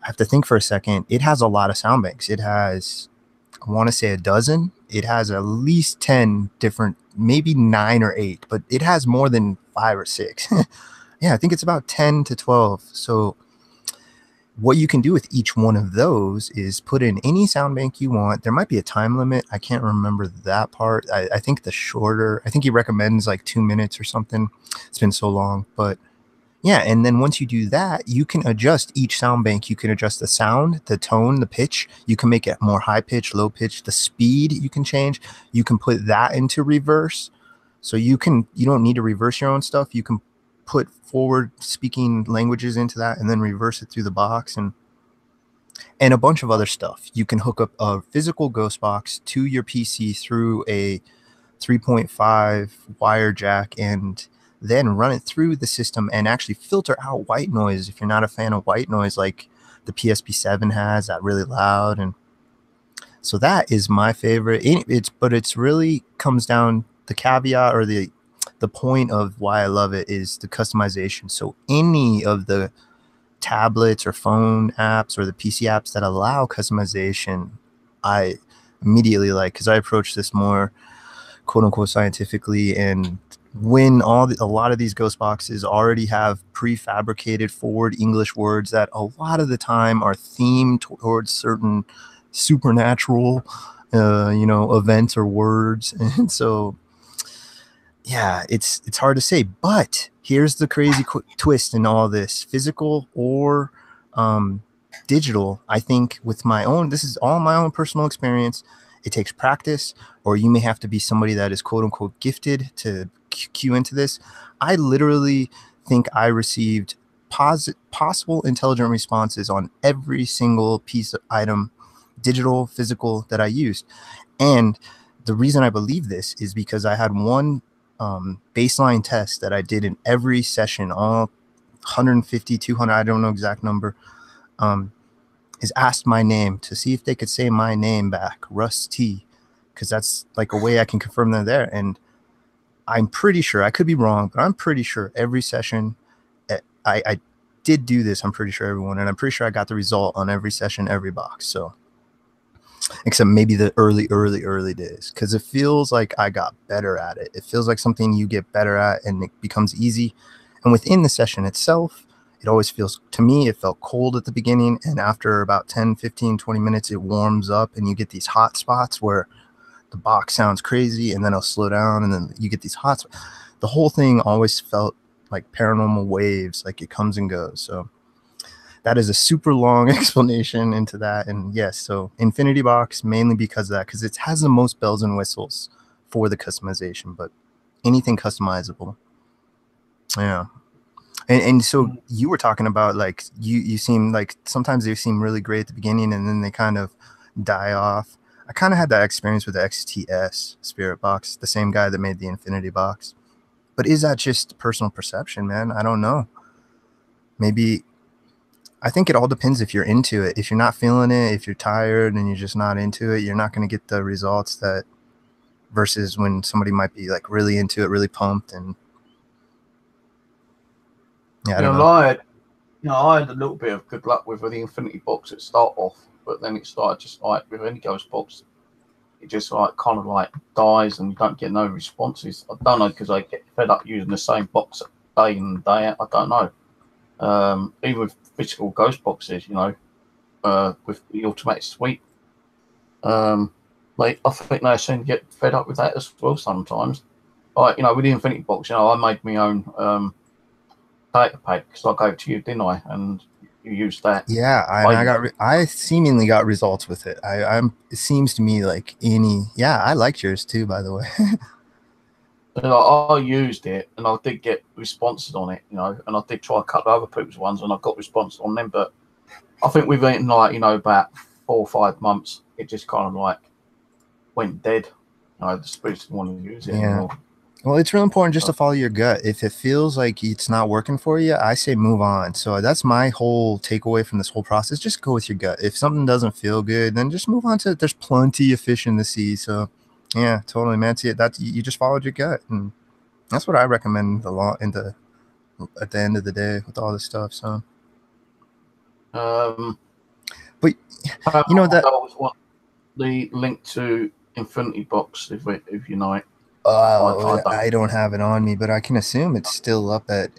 I have to think for a second. It has a lot of sound banks. It has, I want to say, a dozen. It has at least 10 different, maybe 9 or 8, but it has more than 5 or 6. Yeah, I think it's about 10 to 12. So what you can do with each one of those is put in any sound bank you want. There might be a time limit. I can't remember that part. I think I think he recommends like 2 minutes or something. It's been so long, but yeah. And then once you do that, you can adjust each sound bank. You can adjust the sound, the tone, the pitch. You can make it more high pitch, low pitch, the speed you can change. You can put that into reverse. So you don't need to reverse your own stuff. You can put forward speaking languages into that and then reverse it through the box and a bunch of other stuff. You can hook up a physical ghost box to your PC through a 3.5 wire jack and then run it through the system and actually filter out white noise if you're not a fan of white noise like the PSP7 has, that really loud. And so that is my favorite. It's really comes down, the caveat or the point of why I love it is the customization. So any of the tablets or phone apps or the PC apps that allow customization, I immediately like, because I approach this more quote unquote scientifically. And when a lot of these ghost boxes already have prefabricated forward English words that a lot of the time are themed towards certain supernatural events or words. And so yeah, it's hard to say, but here's the crazy twist in all this: physical or digital. I think with this is all my own personal experience. It takes practice, or you may have to be somebody that is quote unquote gifted to cue into this. I literally think I received possible intelligent responses on every single piece of item, digital, physical, that I used. And the reason I believe this is because I had one baseline test that I did in every session, all 150, 200, I don't know exact number, is asked my name to see if they could say my name back, Russ T, because that's like a way I can confirm they're there. And I'm pretty sure, I could be wrong, but I'm pretty sure every session, I did do this, I'm pretty sure everyone, and I'm pretty sure I got the result on every session, every box. So except maybe the early days, because it feels like I got better at it. It feels like something you get better at and it becomes easy. And within the session itself, it always feels, to me, it felt cold at the beginning. And after about 10, 15, 20 minutes, it warms up and you get these hot spots where the box sounds crazy and then it'll slow down and then you get these hot spots. The whole thing always felt like paranormal waves, like it comes and goes. So that is a super long explanation into that. And yes, so Infinity Box, mainly because of that, because it has the most bells and whistles for the customization, but anything customizable. Yeah. And so you were talking about, like, you seem like sometimes they seem really great at the beginning and then they kind of die off. I kind of had that experience with the XTS Spirit Box, the same guy that made the Infinity Box. But is that just personal perception, man? I don't know. Maybe, I think it all depends if you're into it. If you're not feeling it, if you're tired and you're just not into it, you're not going to get the results that, versus when somebody might be like really into it, really pumped. And yeah, I don't know. I had a little bit of good luck with the Infinity Box at start off, but then it started just like with any ghost box, it just like kind of like dies and you don't get no responses. I don't know, because I get fed up using the same box day in and day out. I don't know. Even with physical ghost boxes, with the automatic sweep, I think they seem to get fed up with that as well sometimes. Like, with the Infinity Box, I made my own data pack because I gave it to you, didn't I? And you used that. Yeah, I seemingly got results with it. It seems to me like I liked yours too, by the way. And I used it, and I did get responses on it, and I did try a couple of other people's ones, and I got responses on them. But I think within about 4 or 5 months, it just kind of like went dead. The spirits didn't want to use it anymore. Well, it's real important just to follow your gut. If it feels like it's not working for you, I say move on. So that's my whole takeaway from this whole process. Just go with your gut. If something doesn't feel good, then just move on to it. There's plenty of fish in the sea. So yeah, totally, man. See, that you just followed your gut, and that's what I recommend at the end of the day with all this stuff. So, but you know that. I always want the link to Infinity Box if you know it. I don't have it on me, but I can assume it's still up at.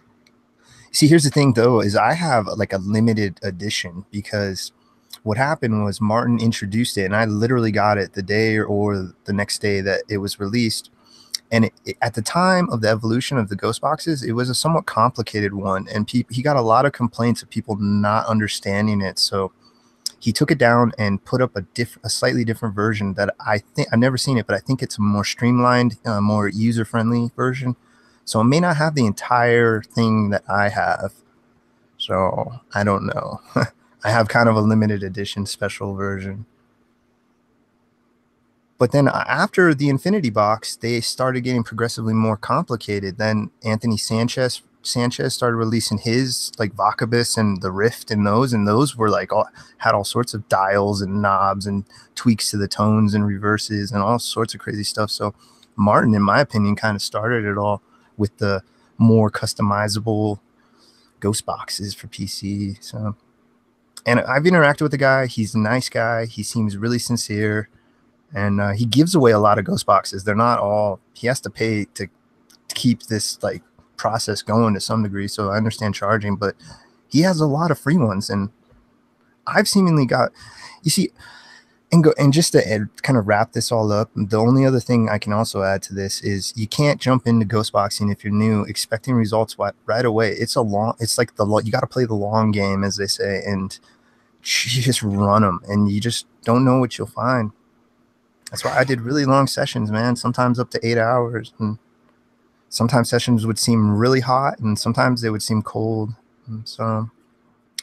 See, here's the thing though, is I have like a limited edition because what happened was Martin introduced it and I literally got it the day or the next day that it was released. And at the time of the evolution of the ghost boxes, it was a somewhat complicated one. And he got a lot of complaints of people not understanding it. So he took it down and put up a slightly different version that I think I've never seen it, but I think it's a more streamlined, more user-friendly version. So it may not have the entire thing that I have. So I don't know. I have kind of a limited edition special version. But then after the Infinity Box, they started getting progressively more complicated. Then Anthony Sanchez started releasing his like Vocabus and the Rift and those were like had all sorts of dials and knobs and tweaks to the tones and reverses and all sorts of crazy stuff. So Martin, in my opinion, kind of started it all with the more customizable ghost boxes for PC. So, and I've interacted with the guy. He's a nice guy. He seems really sincere. And he gives away a lot of ghost boxes. They're not all, he has to pay to keep this like process going to some degree. So I understand charging, but he has a lot of free ones. And I've seemingly got, you see, and just to kind of wrap this all up, the only other thing I can also add to this is you can't jump into ghost boxing if you're new, expecting results right away. It's like you got to play the long game, as they say, and you just run them and you just don't know what you'll find. That's why I did really long sessions, man, sometimes up to 8 hours. And sometimes sessions would seem really hot and sometimes they would seem cold. And so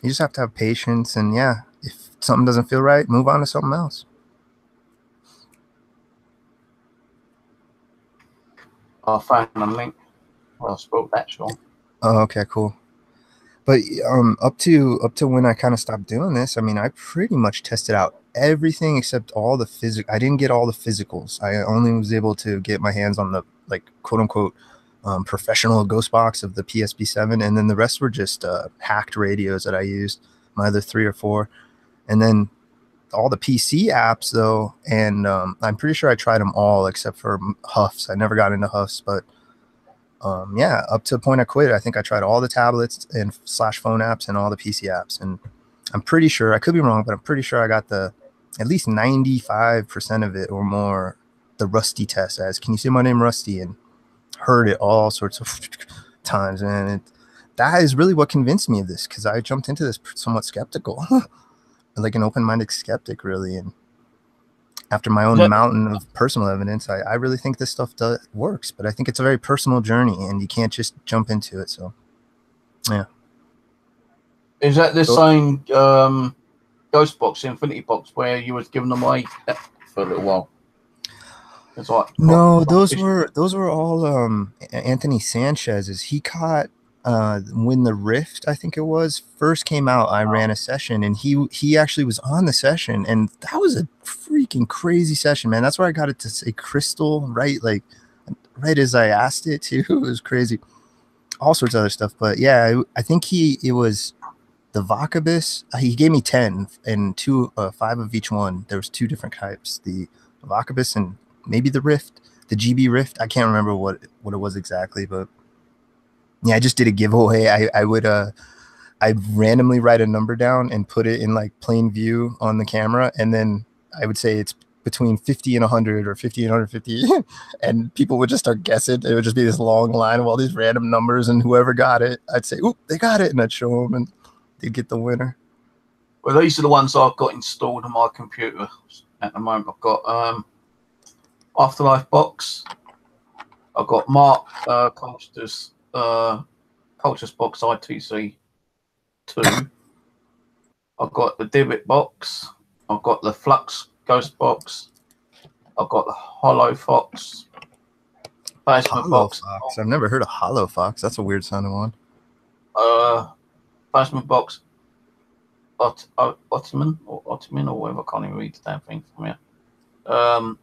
you just have to have patience. And yeah, if something doesn't feel right, move on to something else. I found a link. Well, I spoke that, Sean. Oh, okay, cool. But up to when I kind of stopped doing this, I mean, I pretty much tested out everything except all the I didn't get all the physicals. I only was able to get my hands on the like quote unquote professional ghost box of the PSP7, and then the rest were just hacked radios that I used, my other 3 or 4, and then all the PC apps though, and I'm pretty sure I tried them all except for Huffs. I never got into Huffs, but yeah, up to the point I quit, I think I tried all the tablets and /phone apps and all the PC apps, and I'm pretty sure, I could be wrong, but I'm pretty sure I got at least 95% of it or more, the Rusty test as, can you say my name Rusty? And heard it all sorts of times, and that is really what convinced me of this, because I jumped into this somewhat skeptical, like an open-minded skeptic, really. And after my own mountain of personal evidence, I really think this stuff works, but I think it's a very personal journey and you can't just jump into it. So, yeah. Is that the same ghost box, Infinity Box, where you was giving them away for a little while? It's like, no, those were all Anthony Sanchez's. He caught when the Rift, I think it was, first came out. I ran a session and he actually was on the session, and that was a freaking crazy session, man. That's where I got it to say crystal right as I asked it to. It was crazy, all sorts of other stuff. But yeah, I think it was the Vocabus. He gave me 10 and 5 of each one. There was 2 different types, the Vocabus and maybe the Rift, the GB Rift. I can't remember what it was exactly, but yeah, I just did a giveaway. I'd randomly write a number down and put it in like plain view on the camera, and then I would say it's between 50 and 100 or 50 and 150, and people would just start guessing. It would just be this long line of all these random numbers, and whoever got it, I'd say, "Oop, they got it," and I'd show them, and they'd get the winner. Well, these are the ones I've got installed on my computer at the moment. I've got Afterlife Box. I've got Mark Colster's Cultures Box ITC 2. I've got the Divot Box. I've got the Flux Ghost Box. I've got the Hollow Fox, Basement Hollow box. Fox. I've never heard of Hollow Fox. That's a weird sounding one. Basement box. Ottoman or whatever. I can't even read the damn thing from here.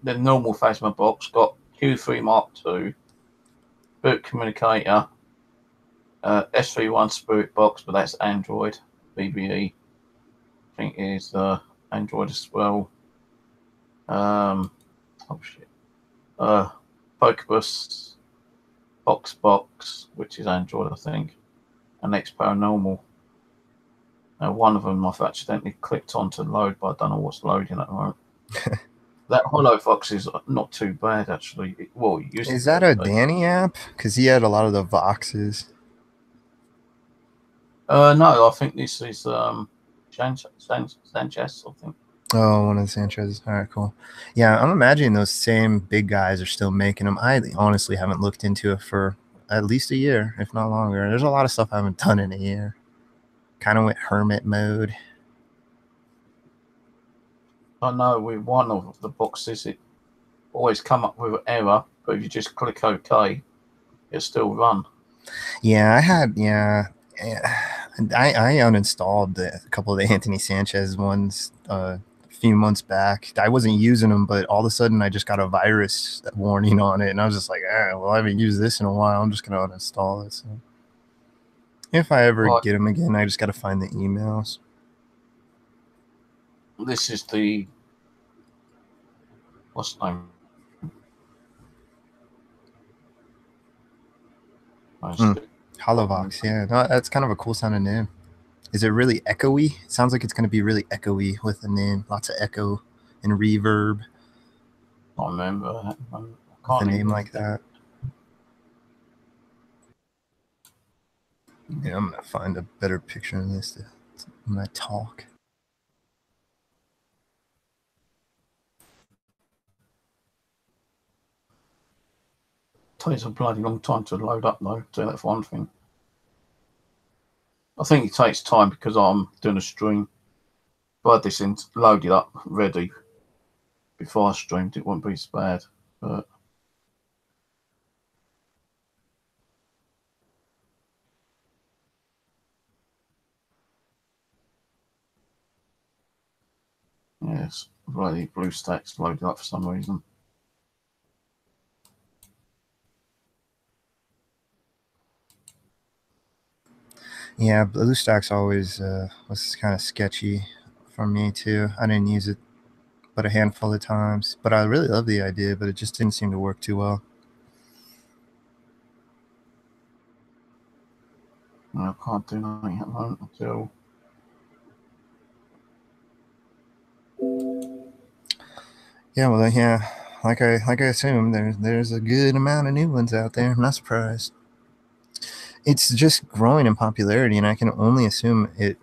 The normal basement box got Q3 Mark II, boot communicator, SV1 Spirit box, but that's Android. BBE, I think is Android as well. Oh shit. Pokebus box, which is Android, I think, and X Paranormal. Now, one of them I've accidentally clicked on to load, but I don't know what's loading at the moment. That Hollow Fox is not too bad, actually. It used Is to that be, a but- Danny app? Because he had a lot of the Voxes. No, I think this is Sanchez, I think. Oh, one of the Sanchez. All right, cool. Yeah, I'm imagining those same big guys are still making them. I honestly haven't looked into it for at least a year, if not longer. There's a lot of stuff I haven't done in a year. Kind of went hermit mode. I know with one of the boxes, it always come up with an error, but if you just click OK, it'll still run. Yeah, I uninstalled a couple of the Anthony Sanchez ones a few months back. I wasn't using them, but all of a sudden I just got a virus warning on it, and I was just like, well, I haven't used this in a while. I'm just gonna uninstall it. So if I ever Right. get them again, I just got to find the emails. This is the what's the name? Holovox, yeah, no, that's kind of a cool sounding name. Is it really echoey? It sounds like it's going to be really echoey with the name. Lots of echo and reverb. I can't remember that. I With can't a name even- like that. Yeah, I'm going to find a better picture of this when I talk. Takes a bloody long time to load up, though. So that's one thing. I think it takes time because I'm doing a stream. If I had this loaded up, ready before I streamed, it wouldn't be so bad. But yes, bloody BlueStacks loaded up for some reason. Yeah, BlueStacks always was kind of sketchy for me too. I didn't use it but a handful of times, but I really love the idea, but it just didn't seem to work too well. I can't do nothing at the moment until Yeah, well, yeah, like I assumed, there's a good amount of new ones out there. I'm not surprised. It's just growing in popularity, and I can only assume it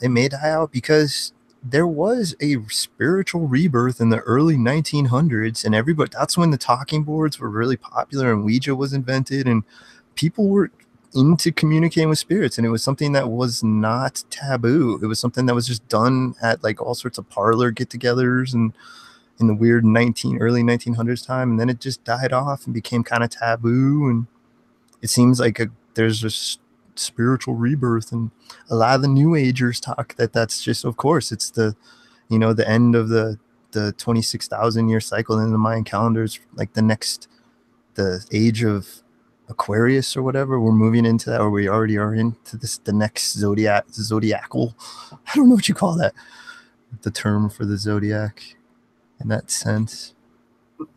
may die out because there was a spiritual rebirth in the early 1900s, and that's when the talking boards were really popular and Ouija was invented, and people were into communicating with spirits, and it was something that was not taboo. It was something that was just done at like all sorts of parlor get-togethers and in the weird early 1900s time, and then it just died off and became kind of taboo, and it seems like there's this spiritual rebirth, and a lot of the new agers talk that's just, of course, it's the end of the 26,000 year cycle in the Mayan calendars, like the age of Aquarius or whatever. We're moving into that, or we already are into the next zodiacal. I don't know what you call that, the term for the zodiac in that sense.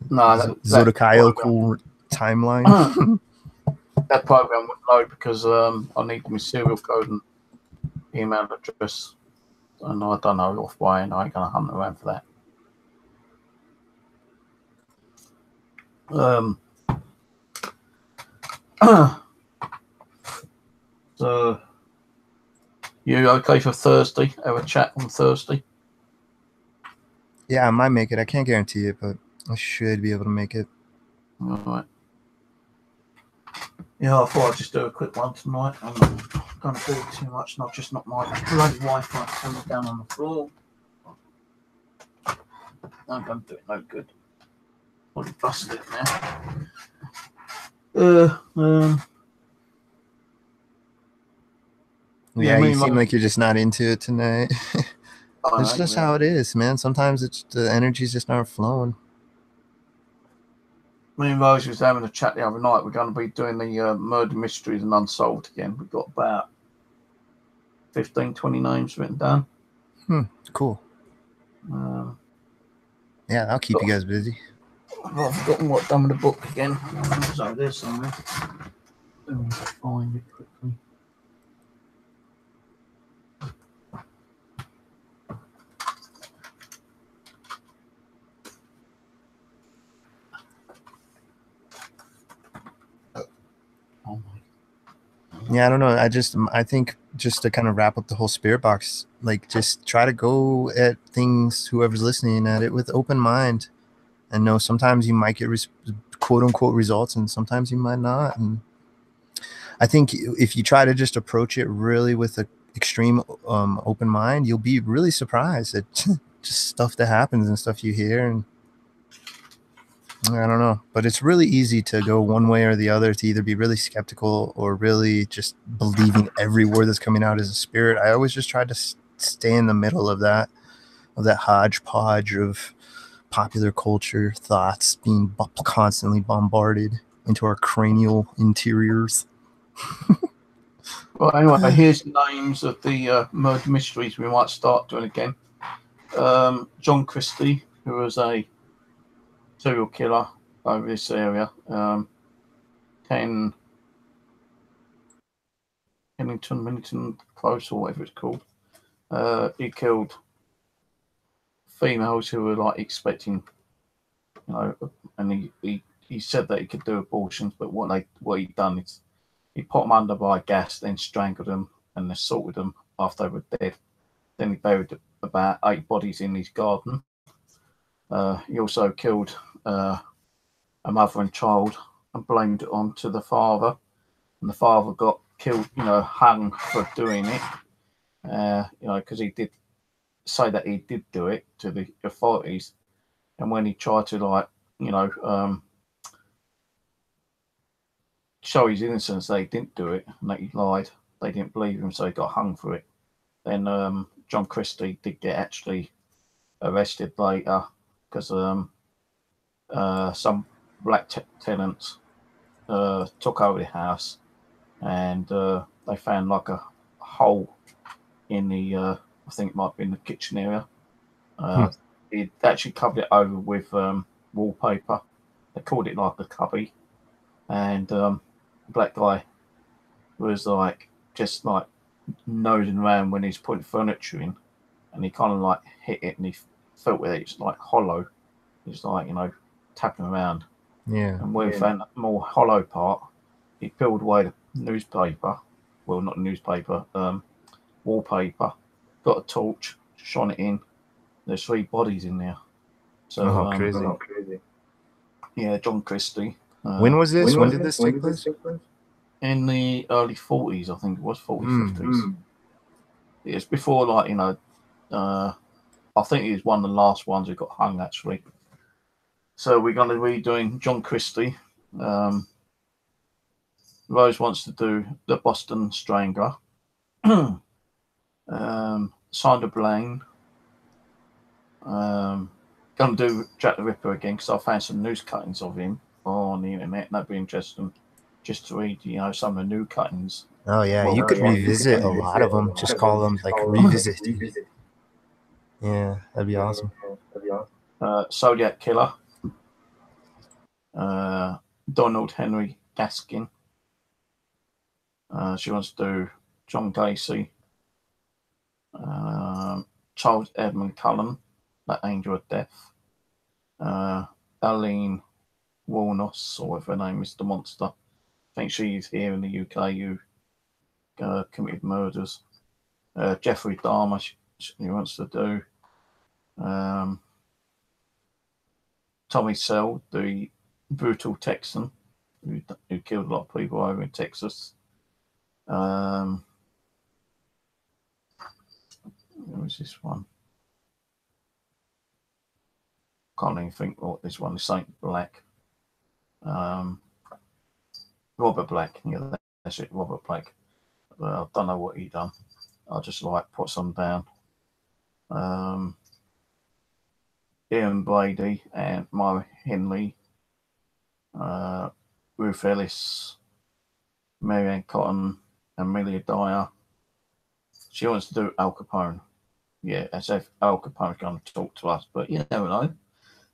no, Zodiacal timeline. that program wouldn't load because I need my serial code and email address, and I don't know off by, and I ain't gonna hunt around for that. So, you okay for Thursday? Have a chat on Thursday? Yeah, I might make it. I can't guarantee it, but I should be able to make it. All right. Yeah, I thought I'd just do a quick one tonight. I'm not going to do it too much, not just not my bloody Wi-Fi coming down on the floor. I'm going to do it no good. Probably busted it now. Yeah, me you and seem Rose- like you're just not into it tonight. I It's know, just yeah. how it is, man. Sometimes it's the energy's just not flowing. Me and Rose was having a chat the other night. We're going to be doing the murder mysteries and unsolved again. We've got about 15, 20 names written down. Cool. Yeah, I'll keep you guys busy. I've forgotten what I've done with the book again. It's over there somewhere. Let me find it quickly. Oh my. Yeah, I don't know. I think just to kind of wrap up the whole spirit box, like just try to go at things, whoever's listening at it, with open mind, and know sometimes you might get quote unquote results, and sometimes you might not. And I think if you try to just approach it really with an extreme open mind, you'll be really surprised at just stuff that happens and stuff you hear. And I don't know, but it's really easy to go one way or the other, to either be really skeptical or really just believing every word that's coming out as a spirit. I always just try to stay in the middle of that hodgepodge of popular culture thoughts being constantly bombarded into our cranial interiors. Well, anyway, here's the names of the murder mysteries we might start doing again. John Christie, who was a serial killer over this area. Kennington, Millington Close, or whatever it's called. He killed females who were like expecting, you know, and he said that he could do abortions, but what he'd done is he put them under by gas, then strangled them and assaulted them after they were dead. Then he buried about 8 bodies in his garden. He also killed a mother and child and blamed it on to the father. And the father got killed, hung for doing it, because he did say that he did do it to the authorities. And when he tried to, show his innocence, they didn't do it and that he lied. They didn't believe him, so he got hung for it. Then John Christie did get actually arrested later because some black tenants took over the house, and they found like a hole in the I think it might be in the kitchen area. He actually covered it over with wallpaper. They called it like a cubby, and the black guy was just nosing around when he's putting furniture in, and he kind of hit it, and he felt with it. It's like hollow. It's tapping around. Yeah. And where he found that more hollow part, he peeled away the newspaper. Well, not newspaper, wallpaper. Got a torch, shone it in. There's 3 bodies in there. So crazy. Yeah, John Christie. When was this? When did this take place? In the early 40s, I think it was 40s, 50s. It's before, I think he was one of the last ones who got hung, actually. So we're going to be doing John Christie. Rose wants to do the Boston Strangler. Sandra Blaine. Going to do Jack the Ripper again because I found some news cuttings of him on the internet, and that'd be interesting just to read, some of the new cuttings. Oh yeah, you could revisit a lot of them. Just call them revisit. Yeah, that'd be awesome. Zodiac Killer. Donald Henry Gaskin. She wants to do John Gacy. Charles Edmund Cullen, that Angel of Death. Aline Warnos, or whatever her name is, the monster. I think she's here in the UK who committed murders. Jeffrey Dahmer, she wants to do. Tommy Sell, the brutal Texan who killed a lot of people over in Texas. Who was this one? Can't even think what this one is. Saint Black. Robert Black. Yeah, that's it, Robert Black. I don't know what he done. I just like put some down. Ian Brady and Myra Henley, Ruth Ellis, Marianne Cotton, Amelia Dyer. She wants to do Al Capone. Yeah, as if Al Capone's going to talk to us, but you never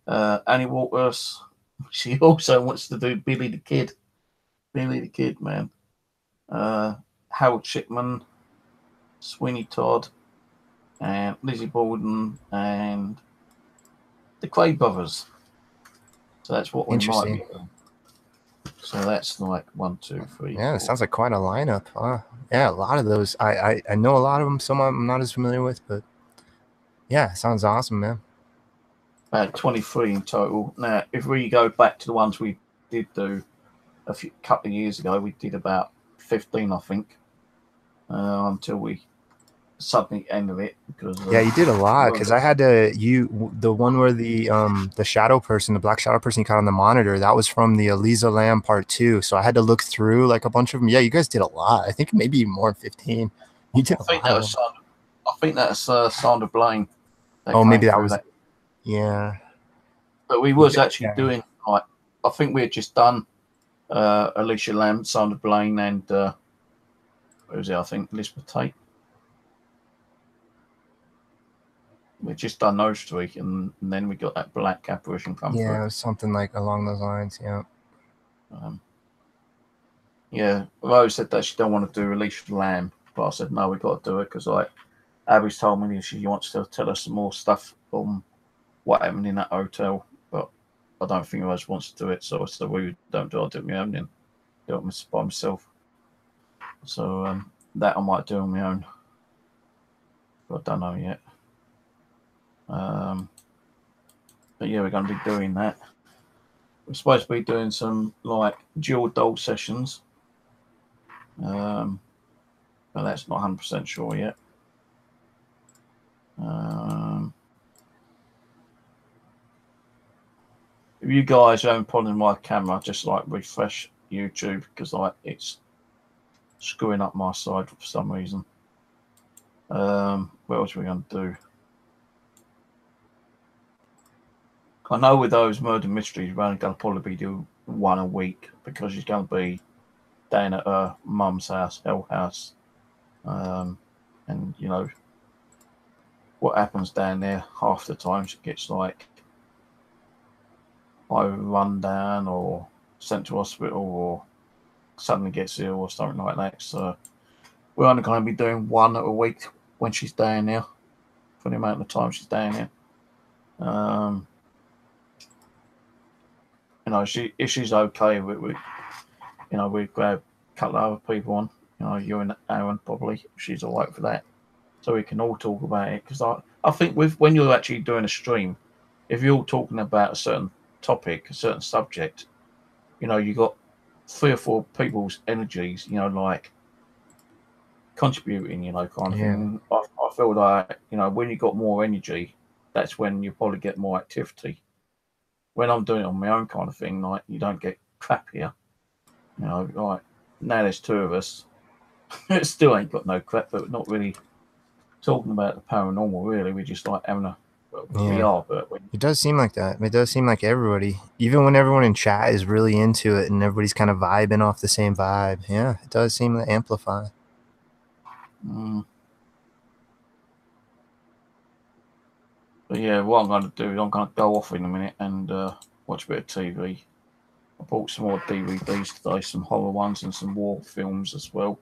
know. Annie Walters, she also wants to do Billy the Kid. Billy the Kid, man. Harold Shipman, Sweeney Todd, and Lizzie Borden, and the Quaid brothers. So that's what we might be doing. So that's like 1, 2, 3. Yeah, 4. it sounds like quite a lineup. Yeah, a lot of those. I know a lot of them. Some I'm not as familiar with, but yeah, sounds awesome, man. About 23 in total. Now, if we go back to the ones we did do a couple of years ago, we did about 15, I think, until we suddenly ended it because yeah, you did a lot because I had to the one where the shadow person, the black shadow person you caught on the monitor, that was from the Eliza Lamb part 2. So I had to look through like a bunch of them. Yeah, you guys did a lot. I think maybe more than 15. You did. I think that was Sandra Blaine. Oh, maybe that was that. Yeah. But we was actually doing like I think we had just done Alicia Lamb, Sandra Blaine, and what was it? I think Elizabeth Tate. We've just done those 3, and then we got that black apparition come through. Yeah, it was something like along those lines. Yeah. Yeah, Rose said that she don't want to do Alicia Lamb, but I said no, we got to do it because like Abby's told me she wants to tell us some more stuff on what happened in that hotel, but I don't think Rose wants to do it, so I said we don't do it. I'll do it on my own then. Do it by myself. So that I might do on my own, but I don't know yet. But yeah, we're going to be doing that. We're supposed to be doing some like dual doll sessions, but that's not 100% sure yet. If you guys are having a problem with my camera, just like refresh YouTube because like it's screwing up my side for some reason. What else are we going to do? I know with those murder mysteries, we're only going to probably do 1 a week because she's going to be down at her mum's house, Hell House. And, you know, what happens down there half the time, she gets like either run down or sent to hospital or suddenly gets ill or something like that. So we're only going to be doing 1 a week when she's down there for the amount of time she's down there. You know, if she's okay, we grab a couple of other people on. You know, you and Aaron probably. If she's all right for that, so we can all talk about it. Because I think when you're actually doing a stream, if you're all talking about a certain topic, a certain subject, you know, you got 3 or 4 people's energies. You know, like contributing. You know, kind of thing. I feel like when you got more energy, that's when you probably get more activity. When I'm doing it on my own kind of thing, like you don't get crap here. You know, like now there's 2 of us. It still ain't got no crap, but we're not really talking about the paranormal, really. We're just like having a we are, but it does seem like that. It does seem like everybody, even when everyone in chat is really into it and everybody's kind of vibing off the same vibe. Yeah, it does seem to amplify. But yeah, what I'm going to do is I'm going to go off in a minute and watch a bit of TV. I bought some more DVDs today, some horror ones and some war films as well.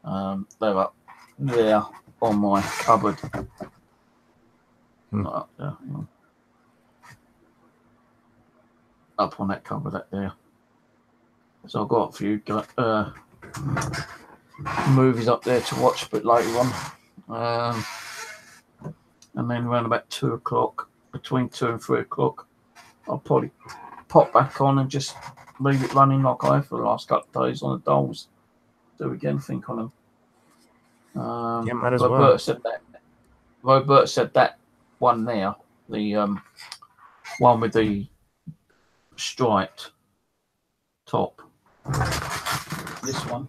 They're up there on my cupboard. Up there, up on that cupboard up there. So I've got a few movies up there to watch a bit later on. And then around about 2 o'clock, between 2 and 3 o'clock, I'll probably pop back on and just leave it running like I have for the last couple of days on the dolls. Do again, think on them. Yeah, might as well. Robert said that one there, the one with the striped top, This one.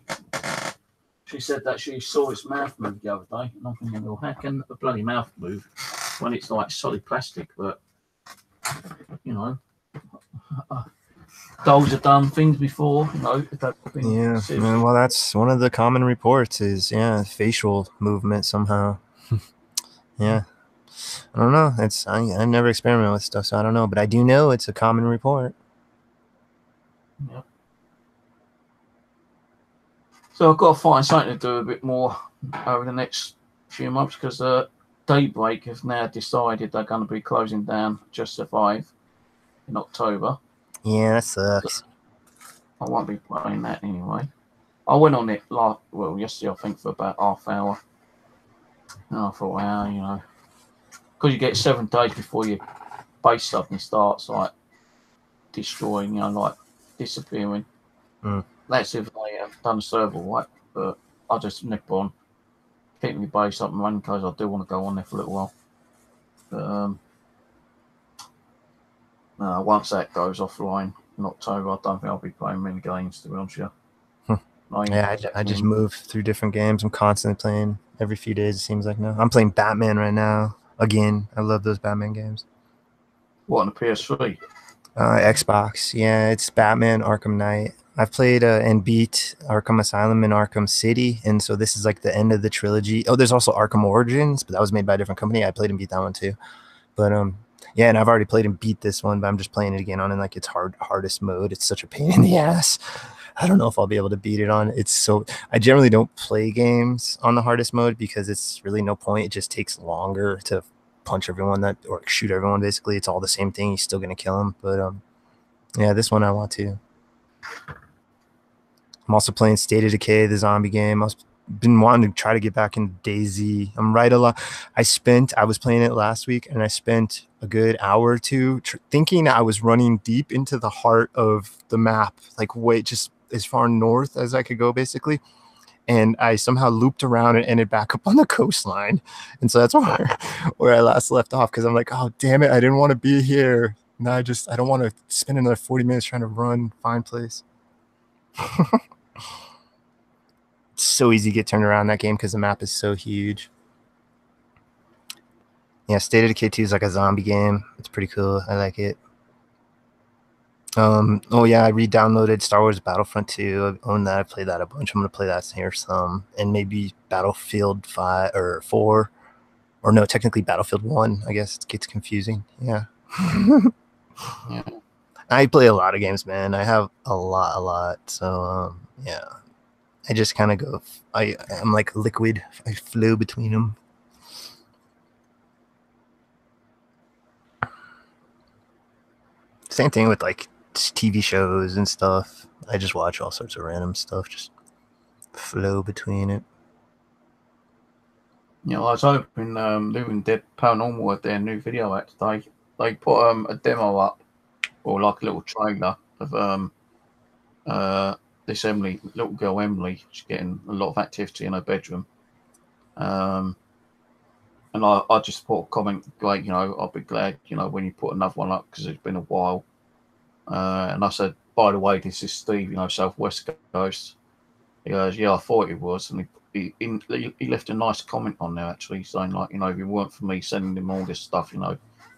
She said that she saw its mouth move the other day, and I'm thinking, well, how can the bloody mouth move when it's like solid plastic? But you know, dolls have done things before. You know, Yeah, well, that's one of the common reports is facial movement somehow. Yeah, I don't know. I never experiment with stuff, so I don't know, but I do know it's a common report. Yeah. So I've got to find something to do a bit more over the next few months because Daybreak have now decided they're going to be closing down Just Survive in October. Yeah, that sucks. So I won't be playing that anyway. I went on it yesterday, I think, for about half hour. And I thought, wow, you know, because you get 7 days before your base suddenly starts like destroying, you know, like disappearing. That's if they have done a server right, but I just nip on, keep my base up and running because I do want to go on there for a little while. But once that goes offline in October, I don't think I'll be playing many games, to be honest with you. Yeah, I just move through different games. I'm constantly playing every few days, it seems like now. I'm playing Batman right now. Again, I love those Batman games. What, on the PS3? Xbox. Yeah, it's Batman Arkham Knight. I've played and beat Arkham Asylum and Arkham City, and so this is like the end of the trilogy. Oh, there's also Arkham Origins, but that was made by a different company. I played and beat that one too. But yeah, and I've already played and beat this one, but I'm just playing it again on in like its hardest mode. It's such a pain in the ass. I don't know if I'll be able to beat it on. I generally don't play games on the hardest mode because it's really no point. It just takes longer to punch everyone or shoot everyone. Basically, it's all the same thing. You're still gonna kill them. But yeah, this one I want to. I'm also playing State of Decay, the zombie game. I've been wanting to try to get back into DayZ. I'm right a lot. I was playing it last week, and I spent a good hour or two thinking I was running deep into the heart of the map, like way just as far north as I could go, basically. And I somehow looped around and ended back up on the coastline. And so that's where I last left off, because I'm like, oh, damn it, I didn't want to be here. Now I don't want to spend another 40 minutes trying to find place. It's so easy to get turned around in that game because the map is so huge. Yeah, State of Decay 2 is like a zombie game. It's pretty cool. I like it. Oh yeah, I re-downloaded Star Wars Battlefront 2. I own that. I played that a bunch. I'm gonna play that here some, and maybe Battlefield 5 or 4, or no, technically Battlefield 1. I guess it gets confusing. Yeah. Yeah. I play a lot of games, man. I have a lot. So yeah, I just kind of go. I'm like liquid. I flow between them. Same thing with like TV shows and stuff. I just watch all sorts of random stuff, just flow between it. You know, I was hoping Living Dead Paranormal had their new video out today. They put a demo up, or like a little trailer of this little girl Emily. She's getting a lot of activity in her bedroom. And I just put a comment, like, you know, I'll be glad, you know, when you put another one up because it's been a while. And I said, by the way, this is Steve, you know, Southwest Ghost. He goes, yeah, I thought it was. And he left a nice comment on there, actually, saying, like, you know, if it weren't for me sending him all this stuff, you know,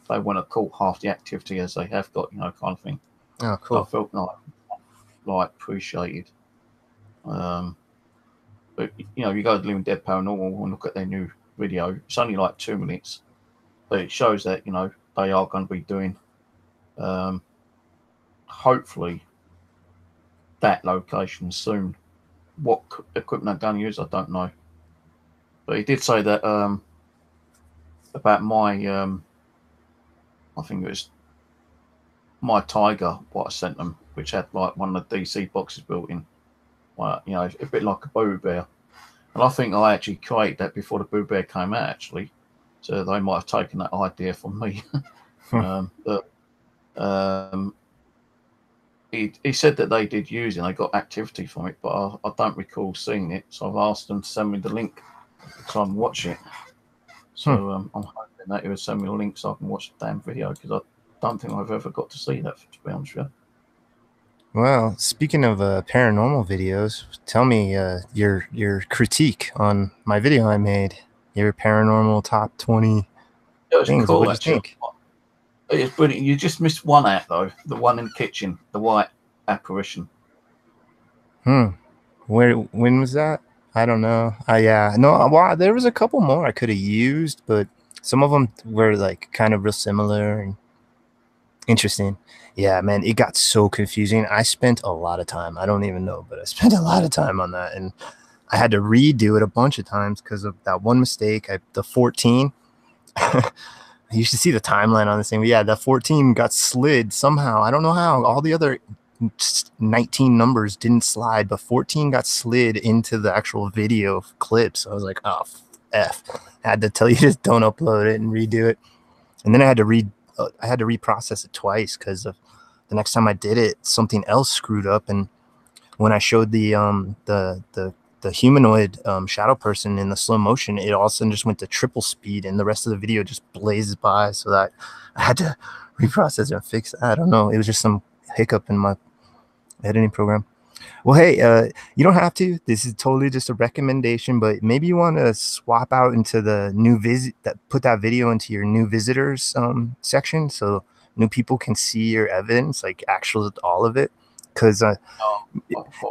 they wouldn't have caught half the activity as they have got, you know, kind of thing. Oh, cool. I felt like appreciated. But, you know, you go to Living Dead Paranormal and look at their new video. It's only like 2 minutes, but it shows that, you know, they are going to be doing, hopefully, that location soon. What equipment they're going to use, I don't know. But he did say that about my, I think it was my Tiger, what I sent them, which had like one of the DC boxes built in. Well, you know, a bit like a Boo Bear. And I think I actually created that before the Boo Bear came out, actually. So they might have taken that idea from me. He said that they did use it and they got activity from it, but I don't recall seeing it. So I've asked them to send me the link so I can watch it. So I'm hoping that he would send me a link so I can watch the damn video, because I don't think I've ever got to see that, to be honest with you. Well, speaking of paranormal videos, tell me your critique on my video I made. Your paranormal top 20 It was things. cool, What'd you actually. think? It's brilliant. You just missed one out, though. The one in the kitchen, the white apparition. When was that? I don't know. Yeah, no. Well, there was a couple more I could have used, but some of them were like kind of real similar and interesting. Yeah, man, it got so confusing. I spent a lot of time. I don't even know, but I spent a lot of time on that, and I had to redo it a bunch of times because of that one mistake. The 14. You should see the timeline on this thing. But yeah, the 14 got slid somehow. I don't know how. All the other 19 numbers didn't slide, but 14 got slid into the actual video clip. So I was like, oh, F. I had to tell you just don't upload it and redo it. And then I had to reprocess it twice because of the next time I did it, something else screwed up. And when I showed the humanoid shadow person in the slow motion, it all of a sudden just went to triple speed, and the rest of the video just blazes by. So that I had to reprocess it and fix that. I don't know. It was just some hiccup in my editing program. Well, hey, you don't have to. This is totally just a recommendation, but maybe you want to swap out into the new put that video into your new visitors section, so new people can see your evidence, like actual all of it, because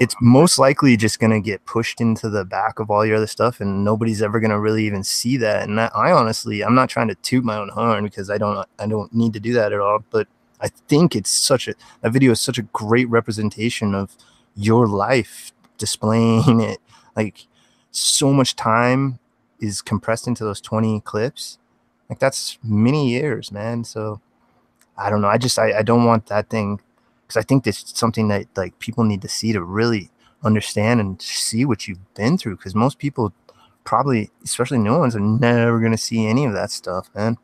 it's most likely just going to get pushed into the back of all your other stuff, and nobody's ever going to really even see that. And I honestly, I'm not trying to toot my own horn because I don't need to do that at all, but I think that video is such a great representation of your life, displaying it. Like, so much time is compressed into those 20 clips. Like, that's many years, man. So I don't know. I don't want that thing, because I think this is something that like people need to see to really understand and see what you've been through. Because most people, probably, especially new ones, are never going to see any of that stuff, man.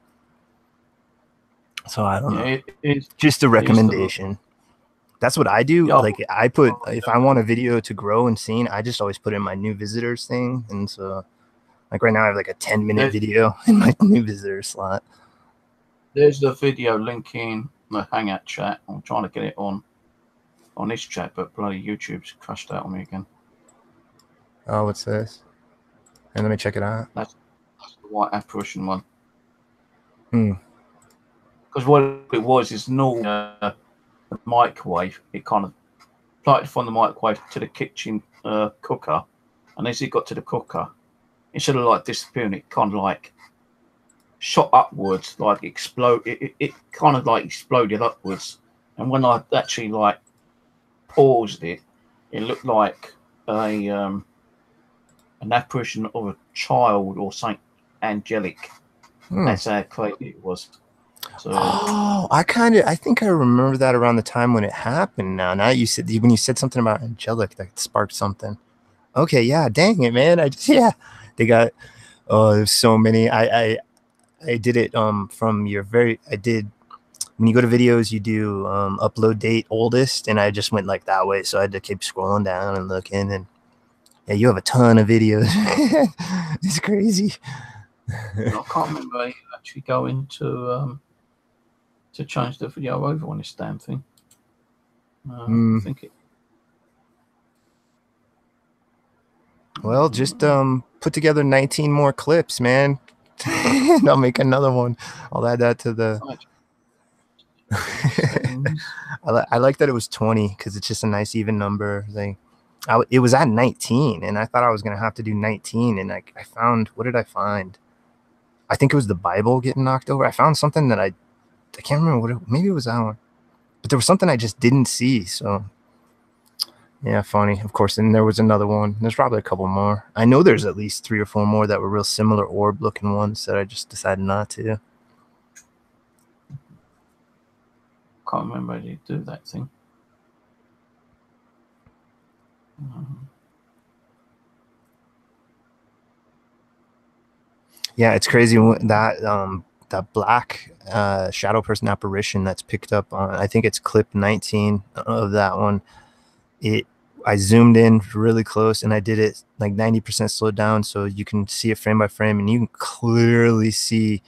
So I don't know. It's just a recommendation. That's what I do. Like, if I want a video to grow and seen, I just always put in my new visitors thing. And so, like, right now I have like a 10-minute video in my new visitors slot. There's the video link in the Hangout chat. I'm trying to get it on this chat, but bloody YouTube's crashed out on me again. Oh, what's this? And let me check it out. That's the white apparition one. Because what it was is the microwave. It kind of lighted from the microwave to the kitchen cooker, and as it got to the cooker, instead of like disappearing, it kind of like shot upwards, like explode. It kind of like exploded upwards, and when I actually like paused it, it looked like an apparition of a child or something angelic. That's how crazy it was. So, I think I remember that around the time when it happened. Now when you said something about angelic, that sparked something. Okay, yeah, dang it, man. They got there's so many. I did it from when you go to videos, you do upload date oldest, and I just went like that way, so I had to keep scrolling down and looking, and yeah, you have a ton of videos. It's crazy. I can't remember actually going to change the video over on this damn thing. I think it. Well, just put together 19 more clips, man. And I'll make another one. I'll add that to the. I like that it was 20 because it's just a nice even number. It was at 19, and I thought I was gonna have to do 19, and I found, what did I find? I think it was the Bible getting knocked over. I found something that I can't remember maybe it was that one, but there was something I just didn't see. So yeah, funny. Of course, and there was another one. There's probably a couple more. I know there's at least 3 or 4 more that were real similar orb looking ones that I just decided not to. Can't remember how you do that thing. Yeah, it's crazy that that black shadow person apparition that's picked up on, I think it's clip 19 of that one. I zoomed in really close, and I did it like 90% slowed down, so you can see it frame by frame, and you can clearly see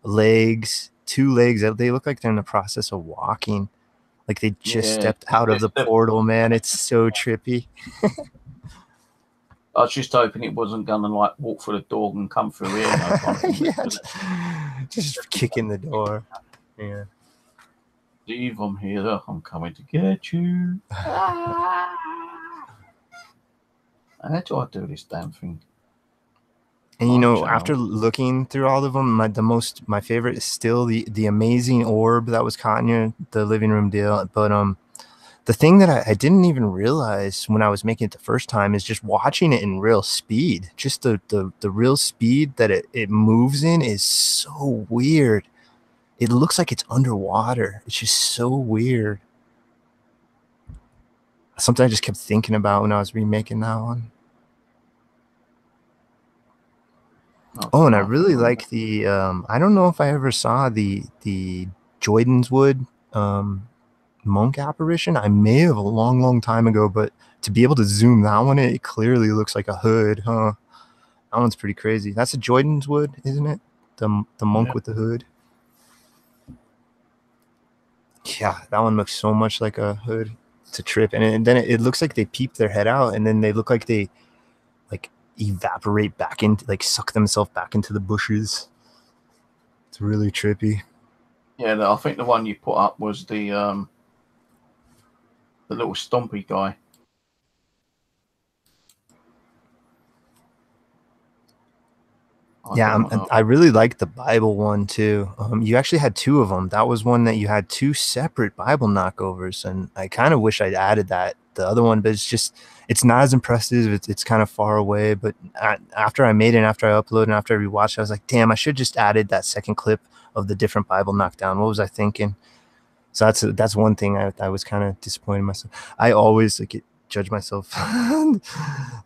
legs, 2 legs that they look like they're in the process of walking. Like they just Yeah, stepped out of the portal, man. It's so trippy. I was just hoping it wasn't going to like walk through the door and come through here. No, kind of thing, Yeah, just kicking the door. Yeah. Steve, I'm here. I'm coming to get you. How do I do this damn thing? And you know, after looking through all of them, my favorite is still the amazing orb that was caught in the living room deal. But the thing that I didn't even realize when I was making it the first time is just watching it in real speed. Just the real speed that it moves in is so weird. It looks like it's underwater. It's just so weird. Something I just kept thinking about when I was remaking that one. Oh, and I really like the I don't know if I ever saw the Jordan's Wood monk apparition. I may have a long time ago, but to be able to zoom that one in, it clearly looks like a hood, huh? That one's pretty crazy. That's a Jordan's Wood, isn't it? The monk with the hood. Yeah, that one looks so much like a hood. It's a trip. And then it looks like they peep their head out, and then they look like they like evaporate back into, like suck themselves back into the bushes. It's really trippy. Yeah, I think the one you put up was the little stompy guy. I really liked the Bible one too. You actually had two of them. That was one that you had two separate Bible knockovers, and I kind of wish I'd added the other one, but it's not as impressive. It's kind of far away. But after I made it, after I uploaded, and after I rewatched, I was like, damn, I should just added that second clip of the different Bible knockdown. What was I thinking? So that's one thing I was kind of disappointed in myself. I always judge myself.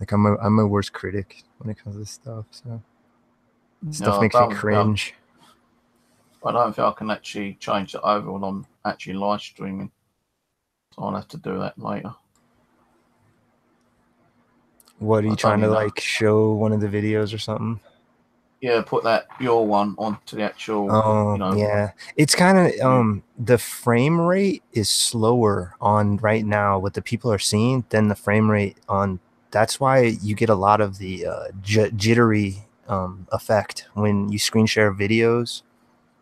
Like I'm my worst critic when it comes to this stuff. So. Stuff makes me cringe. I don't think I can actually change it over when I'm actually live streaming. So I'll have to do that later. What are you trying to like show one of the videos or something? Yeah, put your one onto the actual. Oh, yeah. It's kind of the frame rate is slower on right now what the people are seeing than the frame rate on. That's why you get a lot of the jittery effect when you screen share videos,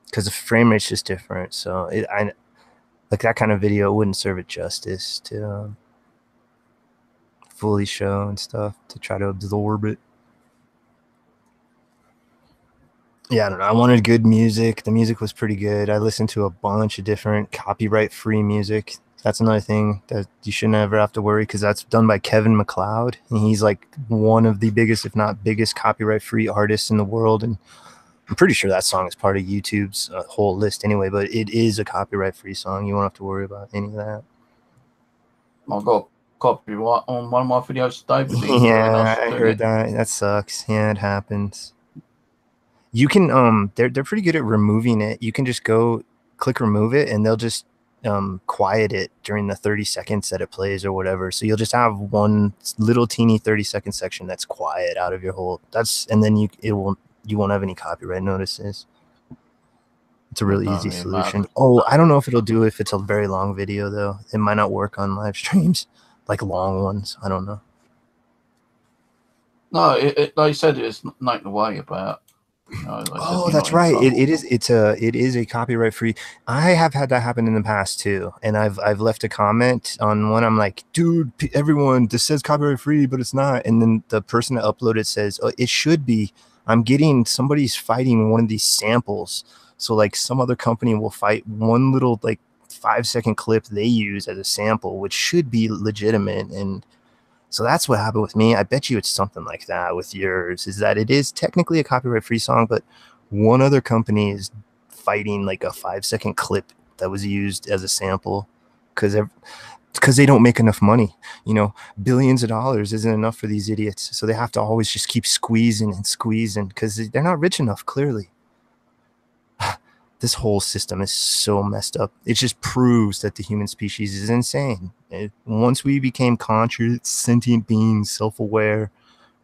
because the frame rate's just different. So I like that kind of video wouldn't serve it justice to fully show and stuff, to try to absorb it. Yeah, I don't know. I wanted good music. The music was pretty good. I listened to a bunch of different copyright-free music. That's another thing that you shouldn't ever have to worry, because that's done by Kevin MacLeod, and he's like one of the biggest, if not biggest, copyright-free artists in the world. And I'm pretty sure that song is part of YouTube's whole list anyway, but it is a copyright-free song. You won't have to worry about any of that. I've got copyright on one of my videos today. Yeah, I heard that. That sucks. Yeah, it happens. You can they're pretty good at removing it. You can just go click remove it, and they'll just quiet it during the 30 seconds that it plays or whatever. So you'll just have one little teeny 30-second section that's quiet out of your whole. And then you won't have any copyright notices. It's a really easy solution. Oh, I don't know if it'll do it if it's a very long video though. It might not work on live streams, like long ones. I don't know. No, they said it's nothing to worry about. Oh, that's right. It is a copyright free. I have had that happen in the past too, and I've left a comment on one. I'm like, dude, everyone, this says copyright free, but it's not. And then the person that uploaded says, oh, it should be. Somebody's fighting one of these samples. So like some other company will fight one little like 5-second clip they use as a sample, which should be legitimate. And so that's what happened with me. I bet you it's something like that with yours, is that it is technically a copyright-free song, but one other company is fighting like a 5-second clip that was used as a sample because they don't make enough money. You know, billions of dollars isn't enough for these idiots. So they have to always just keep squeezing and squeezing because they're not rich enough, clearly. This whole system is so messed up. It just proves that the human species is insane. Once we became conscious, sentient beings, self-aware,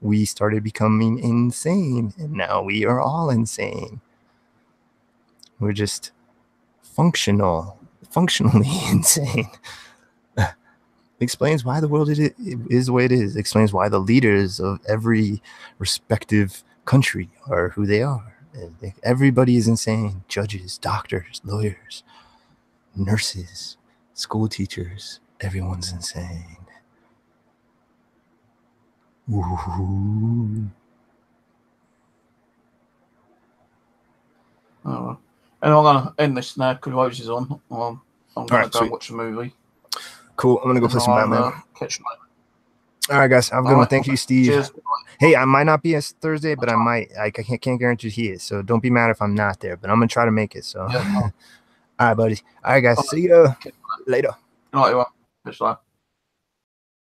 we started becoming insane. And now we are all insane. We're just functional. functionally insane. Explains why the world is the way it is. Explains why the leaders of every respective country are who they are. Everybody is insane. Judges, doctors, lawyers, nurses, school teachers. Everyone's insane. Ooh. Oh, well. And I'm going to end this now because Rose is on. I'm going to right, go sweet. and watch a movie. Cool. I'm going to go play some Batman. Catch you later. All right, guys. Have a good one. Thank you, Steve. Cheers. Hey, I might not be as Thursday, but I might. I can't guarantee he is. So don't be mad if I'm not there. But I'm going to try to make it. So, Yeah. all right, buddy. All right, guys. See you later. All right, you are. Catch you later.